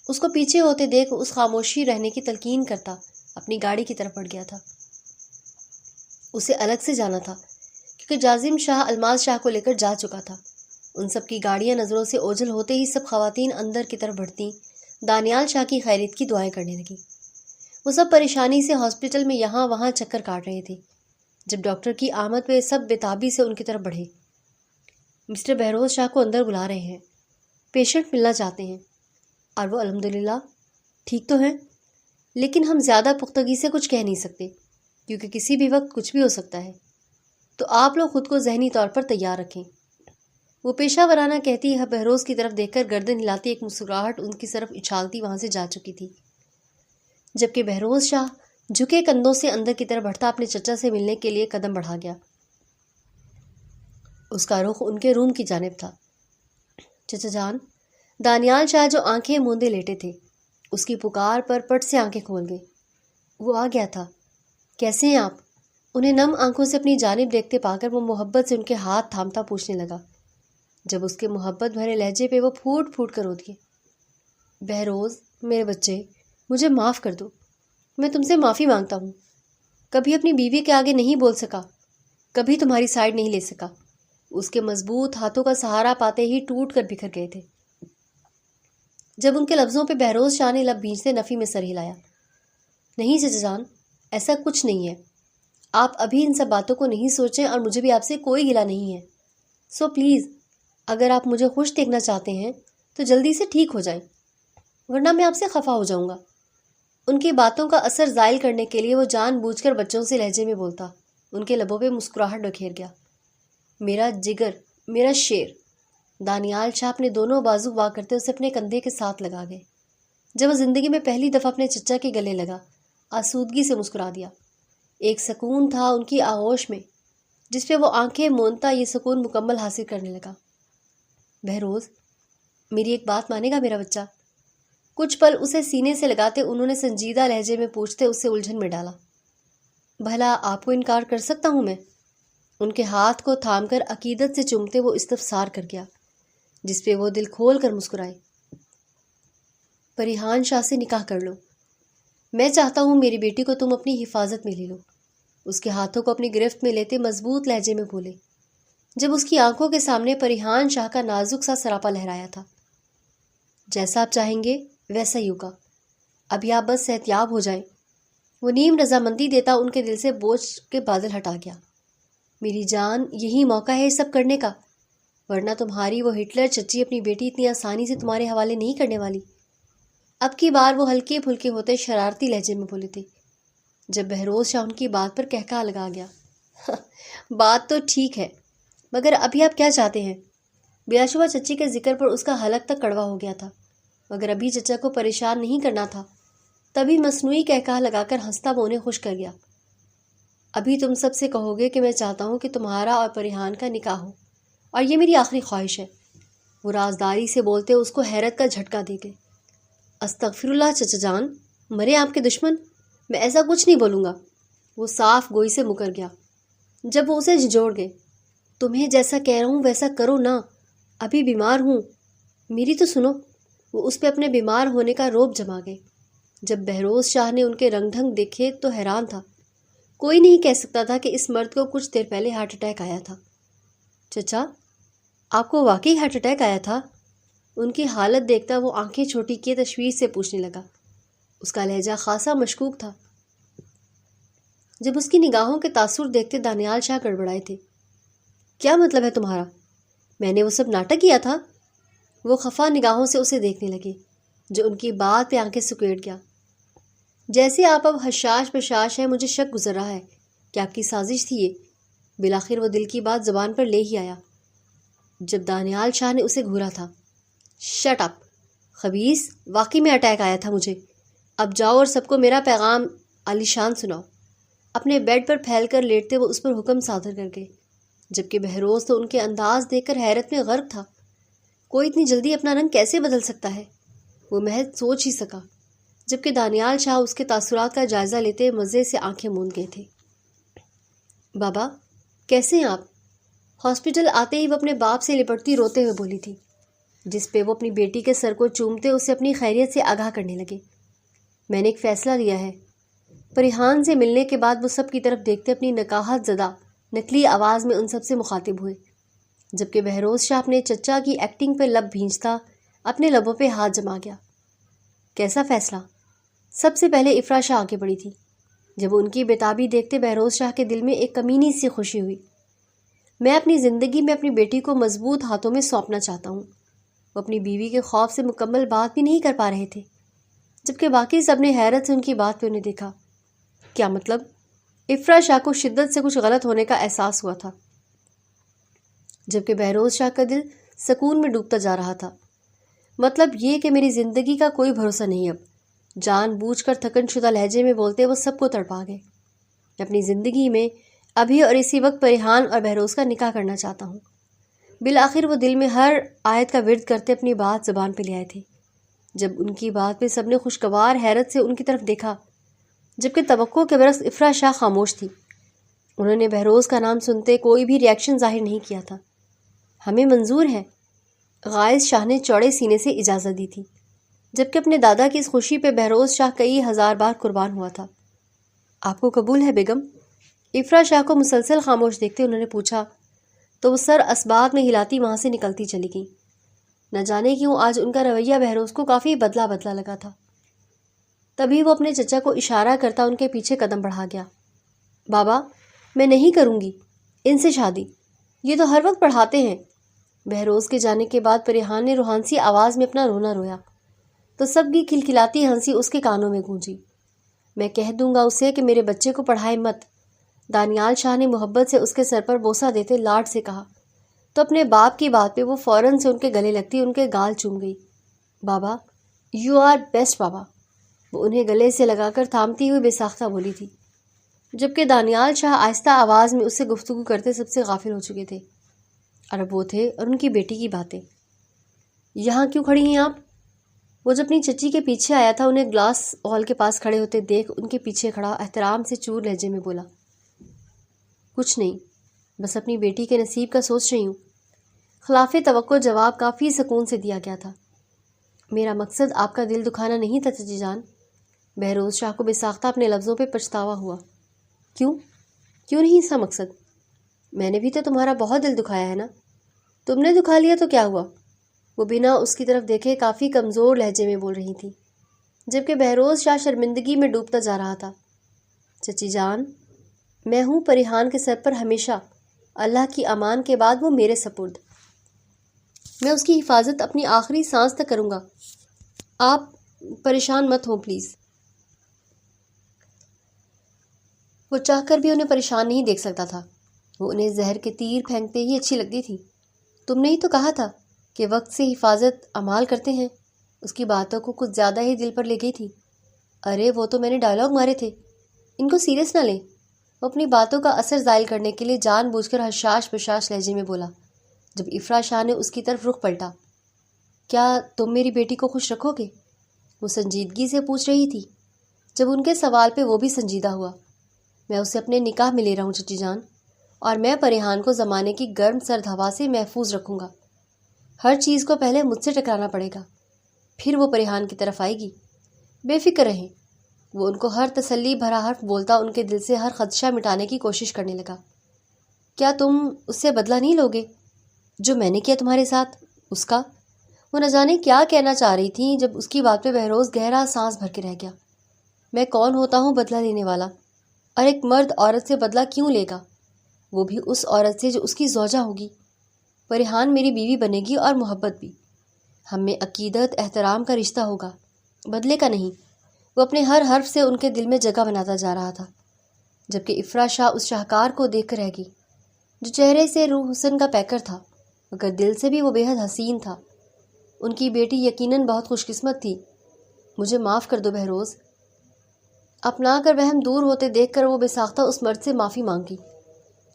[SPEAKER 1] اس کو پیچھے ہوتے دیکھ اس خاموشی رہنے کی تلقین کرتا اپنی گاڑی کی طرف بڑھ گیا تھا۔ اسے الگ سے جانا تھا، کیونکہ جازم شاہ الماس شاہ کو لے کر جا چکا تھا۔ ان سب کی گاڑیاں نظروں سے اوجھل ہوتے ہی سب خواتین اندر کی طرف بڑھتیں، دانیال شاہ کی خیریت کی دعائیں کرنے لگی۔ وہ سب پریشانی سے ہاسپٹل میں یہاں وہاں چکر کاٹ رہے تھے۔ جب ڈاکٹر کی آمد پہ سب بےتابی سے ان کی طرف بڑھے۔ مسٹر بہروز شاہ کو اندر بلا رہے ہیں، پیشنٹ ملنا چاہتے ہیں، اور وہ الحمدللہ ٹھیک تو ہیں، لیکن ہم زیادہ پختگی سے کچھ کہہ نہیں سکتے کیونکہ کسی بھی وقت کچھ بھی ہو سکتا ہے، تو آپ لوگ خود کو ذہنی طور پر تیار رکھیں۔ وہ پیشہ ورانہ کہتی بہروز کی طرف دیکھ کر گردن ہلاتی ایک مسکراہٹ ان کی طرف اچھالتی وہاں سے جا چکی تھی، جبکہ بہروز شاہ جھکے کندھوں سے اندر کی طرف بڑھتا اپنے چچا سے ملنے کے لیے قدم بڑھا گیا۔ اس کا رخ ان کے روم کی جانب تھا۔ چچا جان، دانیال شاہ جو آنکھیں موندے لیٹے تھے، اس کی پکار پر پٹ سے آنکھیں کھول گئے۔ وہ آ گیا تھا۔ کیسے ہیں آپ؟ انہیں نم آنکھوں سے اپنی جانب دیکھتے پا کر وہ محبت سے ان کے ہاتھ تھامتا پوچھنے لگا۔ جب اس کے محبت بھرے لہجے پہ وہ پھوٹ پھوٹ کر رو دیے۔ بہروز، میرے بچے، مجھے معاف کر دو، میں تم سے معافی مانگتا ہوں۔ کبھی اپنی بیوی کے آگے نہیں بول سکا، کبھی تمہاری سائیڈ نہیں لے سکا۔ اس کے مضبوط ہاتھوں کا سہارا پاتے ہی ٹوٹ کر بکھر گئے تھے۔ جب ان کے لفظوں پہ بہروز شاہ نے لب بھینچتے نفی میں سر ہلایا۔ نہیں چچا جان، ایسا کچھ نہیں ہے، آپ ابھی ان سب باتوں کو نہیں سوچیں اور مجھے بھی آپ سے کوئی گلہ نہیں ہے، سو پلیز اگر آپ مجھے خوش دیکھنا چاہتے ہیں تو جلدی سے ٹھیک ہو جائیں، ورنہ میں آپ سے خفا ہو جاؤں گا۔ ان کی باتوں کا اثر زائل کرنے کے لیے وہ جان بوجھ کر بچوں سے لہجے میں بولتا۔ ان کے لبوں پہ مسکراہٹ بکھیر گیا۔ میرا جگر، میرا شیر۔ دانیال شاہ اپنے دونوں بازو وا کرتے اسے اپنے کندھے کے ساتھ لگا گئے۔ جب وہ زندگی میں پہلی دفعہ اپنے چچا کے گلے لگا، آسودگی سے مسکرا دیا۔ ایک سکون تھا ان کی آغوش میں، جس پہ وہ آنکھیں موندتا یہ سکون مکمل حاصل کرنے لگا۔ بہروز، میری ایک بات مانے گا میرا بچہ؟ کچھ پل اسے سینے سے لگاتے انہوں نے سنجیدہ لہجے میں پوچھتے اسے الجھن میں ڈالا۔ بھلا آپ کو انکار کر سکتا ہوں میں؟ ان کے ہاتھ کو تھام کر عقیدت سے چومتے وہ استفسار کر گیا، جس پہ وہ دل کھول کر مسکرائے۔ پریحان شاہ سے نکاح کر لو، میں چاہتا ہوں میری بیٹی کو تم اپنی حفاظت میں لے لو۔ اس کے ہاتھوں کو اپنی گرفت میں لیتے مضبوط لہجے میں بولے، جب اس کی آنکھوں کے سامنے پریحان شاہ کا نازک سا سراپا لہرایا تھا۔ جیسا آپ چاہیں گے ویسا ہی ہوگا، ابھی آپ بس صحتیاب ہو جائیں۔ وہ نیم رضامندی دیتا ان کے دل سے بوجھ کے بادل ہٹا گیا۔ میری جان، یہی موقع ہے سب کرنے کا، ورنہ تمہاری وہ ہٹلر چچی اپنی بیٹی اتنی آسانی سے تمہارے حوالے نہیں کرنے والی۔ اب کی بار وہ ہلکے پھلکے ہوتے شرارتی لہجے میں بولے تھے، جب بہروز شاہ ان کی بات پر کہکا لگا گیا۔ بات تو ٹھیک ہے، مگر ابھی آپ کیا چاہتے ہیں؟ بلا شبہ چچی کے ذکر پر اس کا حلق تک کڑوا ہو گیا تھا، مگر ابھی چچا کو پریشان نہیں کرنا تھا، تبھی مصنوعی کہکا لگا کر ہنستا وہ انہیں خوش کر گیا۔ ابھی تم سب سے کہو گے کہ میں چاہتا ہوں کہ تمہارا اور پریحان کا نکاح ہو، اور یہ میری آخری خواہش ہے۔ وہ رازداری سے بولتے اس کو حیرت کا جھٹکا دے گئے۔ استغفر اللہ چچا جان، مرے آپ کے دشمن، میں ایسا کچھ نہیں بولوں گا۔ وہ صاف گوئی سے مکر گیا۔ جب وہ اسے جھنجھوڑ گئے، تمہیں جیسا کہہ رہا ہوں ویسا کرو نا، ابھی بیمار ہوں، میری تو سنو۔ وہ اس پہ اپنے بیمار ہونے کا روب جما گئے۔ جب بہروز شاہ نے ان کے رنگ ڈھنگ دیکھے تو حیران تھا۔ کوئی نہیں کہہ سکتا تھا کہ اس مرد کو کچھ دیر پہلے ہارٹ اٹیک آیا تھا۔ چچا، آپ کو واقعی ہارٹ اٹیک آیا تھا؟ ان کی حالت دیکھتا وہ آنکھیں چھوٹی کیے تشویش سے پوچھنے لگا۔ اس کا لہجہ خاصا مشکوک تھا۔ جب اس کی نگاہوں کے تاثر دیکھتے دانیال شاہ گڑبڑائے تھے۔ کیا مطلب ہے تمہارا؟ میں نے وہ سب ناٹک کیا تھا؟ وہ خفا نگاہوں سے اسے دیکھنے لگے، جو ان کی بات پہ آنکھیں سکیڑ گیا۔ جیسے آپ اب حشاش بشاش ہیں، مجھے شک گزر رہا ہے کہ آپ کی سازش تھی یہ۔ بالآخر وہ دل کی بات زبان پر لے ہی آیا، جب دانیال شاہ نے اسے گھورا تھا۔ شٹ اپ خبیث، واقعی میں اٹیک آیا تھا مجھے۔ اب جاؤ اور سب کو میرا پیغام عالی شان سناؤ۔ اپنے بیڈ پر پھیل کر لیٹتے وہ اس پر حکم صادر کر گئے، جبکہ بہروز تو ان کے انداز دیکھ کر حیرت میں غرق تھا۔ کوئی اتنی جلدی اپنا رنگ کیسے بدل سکتا ہے؟ وہ محض سوچ ہی سکا، جبکہ دانیال شاہ اس کے تاثرات کا جائزہ لیتے مزے سے آنکھیں موند گئے تھے۔ بابا، کیسے ہیں آپ؟ ہاسپٹل آتے ہی وہ اپنے باپ سے لپٹتی روتے ہوئے بولی تھی، جس پہ وہ اپنی بیٹی کے سر کو چومتے اسے اپنی خیریت سے آگاہ کرنے لگے۔ میں نے ایک فیصلہ لیا ہے۔ پریحان سے ملنے کے بعد وہ سب کی طرف دیکھتے اپنی نکاحت زدہ نکلی آواز میں ان سب سے مخاطب ہوئے، جبکہ بہروز شاہ اپنے چچا کی ایکٹنگ پہ لب بھینچتا اپنے لبوں پہ ہاتھ جما گیا۔ کیسا فیصلہ؟ سب سے پہلے افرا شاہ آگے بڑھی تھی۔ جب ان کی بےتابی دیکھتے بہروز شاہ کے دل میں ایک کمینی سی خوشی ہوئی۔ میں اپنی زندگی میں اپنی بیٹی کو مضبوط ہاتھوں میں سونپنا چاہتا ہوں۔ وہ اپنی بیوی کے خوف سے مکمل بات بھی نہیں کر پا رہے تھے، جبکہ باقی سب نے حیرت سے ان کی بات پہ انہیں دیکھا۔ کیا مطلب؟ افرا شاہ کو شدت سے کچھ غلط ہونے کا احساس ہوا تھا، جبکہ بہروز شاہ کا دل سکون میں ڈوبتا جا رہا تھا۔ مطلب یہ کہ میری زندگی کا کوئی بھروسہ نہیں اب، جان بوجھ کر تھکن شدہ لہجے میں بولتے وہ سب کو تڑپا گئے۔ میں اپنی زندگی میں ابھی اور اسی وقت پریحان اور بہروز کا نکاح کرنا چاہتا ہوں۔ بالآخر وہ دل میں ہر آیت کا ورد کرتے اپنی بات زبان پہ لے آئے تھے۔ جب ان کی بات پہ سب نے خوشگوار حیرت سے ان کی طرف دیکھا، جبکہ توقع کے برعکس افرا شاہ خاموش تھی۔ انہوں نے بہروز کا نام سنتے کوئی بھی ریاکشن ظاہر نہیں کیا تھا۔ ہمیں منظور ہے، غائز شاہ نے چوڑے سینے سے اجازت دی تھی، جبکہ اپنے دادا کی اس خوشی پہ بہروز شاہ کئی ہزار بار قربان ہوا تھا۔ آپ کو قبول ہے بیگم؟ افرا شاہ کو مسلسل خاموش دیکھتے انہوں نے پوچھا تو وہ سر اسباق میں ہلاتی وہاں سے نکلتی چلی گئیں۔ نہ جانے کیوں آج ان کا رویہ بہروز کو کافی بدلا بدلا لگا تھا۔ تبھی وہ اپنے چچا کو اشارہ کرتا ان کے پیچھے قدم بڑھا گیا۔ بابا، میں نہیں کروں گی ان سے شادی، یہ تو ہر وقت پڑھاتے ہیں۔ بہروز کے جانے کے بعد پریحان نے روحانسی آواز میں اپنا رونا رویا تو سب کی کھلکھلاتی ہنسی اس کے کانوں میں گونجی۔ میں کہہ دوں گا اسے کہ میرے بچے کو پڑھائے مت، دانیال شاہ نے محبت سے اس کے سر پر بوسہ دیتے لاڈ سے کہا تو اپنے باپ کی بات پہ وہ فوراً سے ان کے گلے لگتی ان کے گال چوم گئی۔ بابا، یو آر بیسٹ بابا، وہ انہیں گلے سے لگا کر تھامتی ہوئی بے ساختہ بولی تھی، جبکہ دانیال شاہ آہستہ آواز میں اس سے گفتگو کرتے سب سے غافل ہو چکے تھے۔ اور اب وہ تھے اور ان کی بیٹی کی باتیں۔ یہاں کیوں کھڑی ہیں آپ؟ وہ جب اپنی چچی کے پیچھے آیا تھا انہیں گلاس ہال کے پاس کھڑے ہوتے دیکھ ان کے پیچھے کھڑا احترام سے چور لہجے میں بولا، کچھ نہیں، بس اپنی بیٹی کے نصیب کا سوچ رہی ہوں۔ خلاف توقع جواب کافی سکون سے دیا گیا تھا۔ میرا مقصد آپ کا دل دکھانا نہیں تھا چچی جان۔ بہروز شاہ کو بے ساختہ اپنے لفظوں پہ پچھتاوا ہوا۔ کیوں نہیں اس کا مقصد؟ میں نے بھی تو تمہارا بہت دل دکھایا ہے نا۔ تم نے دکھا لیا تو کیا ہوا؟ وہ بنا اس کی طرف دیکھے کافی کمزور لہجے میں بول رہی تھی، جبکہ بہروز شاہ شرمندگی میں ڈوبتا جا رہا تھا۔ چچی جان، میں ہوں پریحان کے سر پر ہمیشہ، اللہ کی امان کے بعد وہ میرے سپرد۔ میں اس کی حفاظت اپنی آخری سانس تک کروں گا، آپ پریشان مت ہوں پلیز۔ وہ چاہ کر بھی انہیں پریشان نہیں دیکھ سکتا تھا، وہ انہیں زہر کے تیر پھینکتے ہی اچھی لگتی تھی۔ تم نے ہی تو کہا تھا کہ وقت سے حفاظت امال کرتے ہیں۔ اس کی باتوں کو کچھ زیادہ ہی دل پر لے گئی تھی۔ ارے وہ تو میں نے ڈائلاگ مارے تھے، ان کو سیریس نہ لیں۔ وہ اپنی باتوں کا اثر زائل کرنے کے لیے جان بوجھ کر حشاش بشاش لہجے میں بولا، جب افرا شاہ نے اس کی طرف رخ پلٹا۔ کیا تم میری بیٹی کو خوش رکھو گے؟ وہ سنجیدگی سے پوچھ رہی تھی، جب ان کے سوال پہ وہ بھی سنجیدہ ہوا۔ میں اسے اپنے نکاح میں لے رہا ہوں چچی جان، اور میں پریحان کو زمانے کی گرم سرد ہوا سے محفوظ رکھوں گا۔ ہر چیز کو پہلے مجھ سے ٹکرانا پڑے گا، پھر وہ پریحان کی طرف آئے گی۔ بے فکر رہیں۔ وہ ان کو ہر تسلی بھرا حرف بولتا ان کے دل سے ہر خدشہ مٹانے کی کوشش کرنے لگا۔ کیا تم اس سے بدلہ نہیں لوگے جو میں نے کیا تمہارے ساتھ؟ اس کا وہ نہ جانے کیا کہنا چاہ رہی تھیں، جب اس کی بات پہ بہروز گہرا سانس بھر کے رہ گیا۔ میں کون ہوتا ہوں بدلہ لینے والا؟ اور ایک مرد عورت سے بدلہ کیوں لے گا، وہ بھی اس عورت سے جو اس کی زوجہ ہوگی؟ پریحان میری بیوی بنے گی اور محبت بھی۔ ہم میں عقیدت احترام کا رشتہ ہوگا، بدلے کا نہیں۔ وہ اپنے ہر حرف سے ان کے دل میں جگہ بناتا جا رہا تھا، جبکہ افرا شاہ اس شاہکار کو دیکھ کر رہ گئی جو چہرے سے روح حسن کا پیکر تھا، مگر دل سے بھی وہ بے حد حسین تھا۔ ان کی بیٹی یقیناً بہت خوش قسمت تھی۔ مجھے معاف کر دو بہروز۔ اپنا کر وہم دور ہوتے دیکھ کر وہ بے ساختہ اس مرد سے معافی مانگی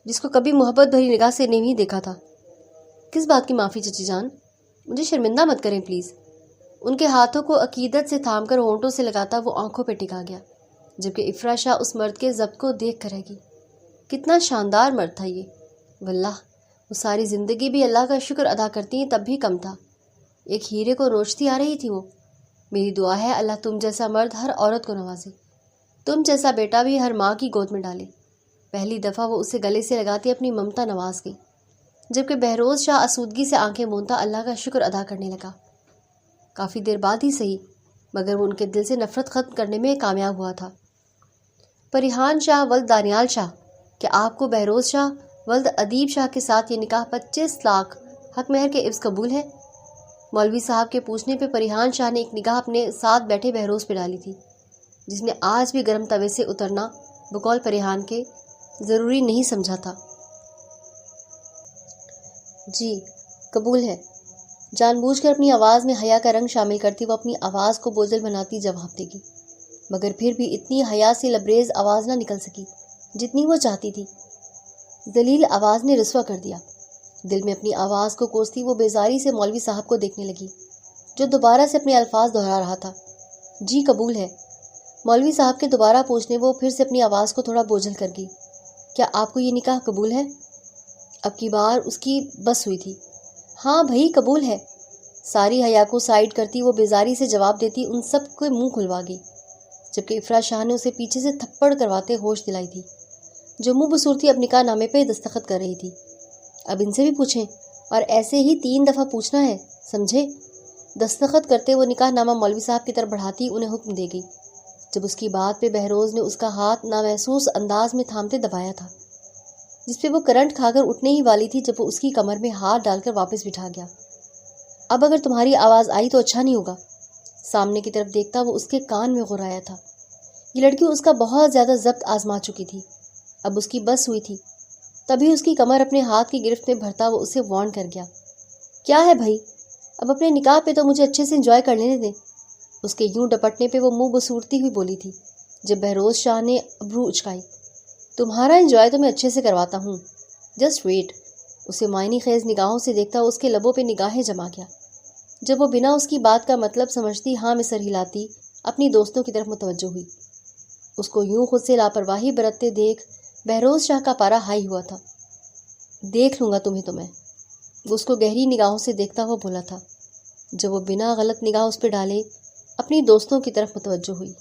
[SPEAKER 1] جس کو کبھی محبت بھری نگاہ سے نہیں دیکھا تھا۔ کس بات کی معافی چچی جان؟ مجھے شرمندہ مت کریں پلیز۔ ان کے ہاتھوں کو عقیدت سے تھام کر ہونٹوں سے لگاتا وہ آنکھوں پہ ٹکا گیا، جبکہ افرا شاہ اس مرد کے ضبط کو دیکھ کر رہ گئی۔ کتنا شاندار مرد تھا یہ، واللہ وہ ساری زندگی بھی اللہ کا شکر ادا کرتی ہیں تب بھی کم تھا۔ ایک ہیرے کو نوچتی آ رہی تھی وہ۔ میری دعا ہے اللہ تم جیسا مرد ہر عورت کو نوازے، تم جیسا بیٹا بھی ہر ماں کی گود میں ڈالے۔ پہلی دفعہ وہ اسے گلے سے لگاتی اپنی ممتا نواز گئی، جبکہ بہروز شاہ آسودگی سے آنکھیں مونتا اللہ کا شکر ادا کرنے لگا۔ کافی دیر بعد ہی صحیح، مگر وہ ان کے دل سے نفرت ختم کرنے میں کامیاب ہوا تھا۔ پریحان شاہ ولد دانیال شاہ، کیا آپ کو بہروز شاہ ولد ادیب شاہ کے ساتھ یہ نکاح 25 لاکھ حق مہر کے عوض قبول ہے؟ مولوی صاحب کے پوچھنے پہ پریحان شاہ نے ایک نگاہ اپنے ساتھ بیٹھے بہروز پہ ڈالی تھی، جس نے آج بھی گرم توے سے اترنا بقول پریحان کے ضروری نہیں سمجھا تھا۔ جی قبول ہے، جان بوجھ کر اپنی آواز میں حیا کا رنگ شامل کرتی وہ اپنی آواز کو بوجھل بناتی جواب دے گی، مگر پھر بھی اتنی حیا سے لبریز آواز نہ نکل سکی جتنی وہ چاہتی تھی۔ ذلیل آواز نے رسوا کر دیا۔ دل میں اپنی آواز کو کوستی وہ بیزاری سے مولوی صاحب کو دیکھنے لگی، جو دوبارہ سے اپنے الفاظ دہرا رہا تھا۔ جی قبول ہے۔ مولوی صاحب کے دوبارہ پوچھنے وہ پھر سے اپنی آواز کو تھوڑا بوجھل کر گئی۔ کیا آپ کو یہ نکاح قبول ہے؟ اب کی بار اس کی بس ہوئی تھی۔ ہاں بھائی قبول ہے، ساری حیا کو سائڈ کرتی وہ بیزاری سے جواب دیتی ان سب کو منہ کھلوا گئی، جبکہ افرا شاہ نے اسے پیچھے سے تھپڑ کرواتے ہوش دلائی تھی، جو منہ بصورتی اب نکاح نامے پہ دستخط کر رہی تھی۔ اب ان سے بھی پوچھیں، اور ایسے ہی 3 دفعہ پوچھنا ہے، سمجھے؟ دستخط کرتے وہ نکاح نامہ مولوی صاحب کی طرف بڑھاتی انہیں حکم دے گئی، جب اس کی بات پہ بہروز نے اس کا ہاتھ نامحسوس انداز میں تھامتے دبایا تھا، جس پہ وہ کرنٹ کھا کر اٹھنے ہی والی تھی جب وہ اس کی کمر میں ہاتھ ڈال کر واپس بٹھا گیا۔ اب اگر تمہاری آواز آئی تو اچھا نہیں ہوگا۔ سامنے کی طرف دیکھتا وہ اس کے کان میں غرایا تھا۔ یہ لڑکی اس کا بہت زیادہ ضبط آزما چکی تھی، اب اس کی بس ہوئی تھی۔ تبھی اس کی کمر اپنے ہاتھ کی گرفت میں بھرتا وہ اسے وارن کر گیا۔ کیا ہے بھائی، اب اپنے نکاح پہ تو مجھے اچھے سے انجوائے کر لینے دیں۔ اس کے یوں ڈپٹنے پہ وہ منہ بسورتی ہوئی بولی تھی، جب بہروز شاہ نے ابرو اچکائی۔ تمہارا انجوائے تو میں اچھے سے کرواتا ہوں، جسٹ ویٹ۔ اسے معنی خیز نگاہوں سے دیکھتا اس کے لبوں پہ نگاہیں جما گیا، جب وہ بنا اس کی بات کا مطلب سمجھتی ہاں میں سر ہلاتی اپنی دوستوں کی طرف متوجہ ہوئی۔ اس کو یوں خود سے لاپرواہی برتتے دیکھ بہروز شاہ کا پارا ہائی ہوا تھا۔ دیکھ لوں گا تمہیں تو میں، وہ اس کو گہری نگاہوں سے دیکھتا ہوا بولا تھا، جب وہ بنا غلط نگاہ اس پہ ڈالے اپنی دوستوں کی طرف متوجہ ہوئی۔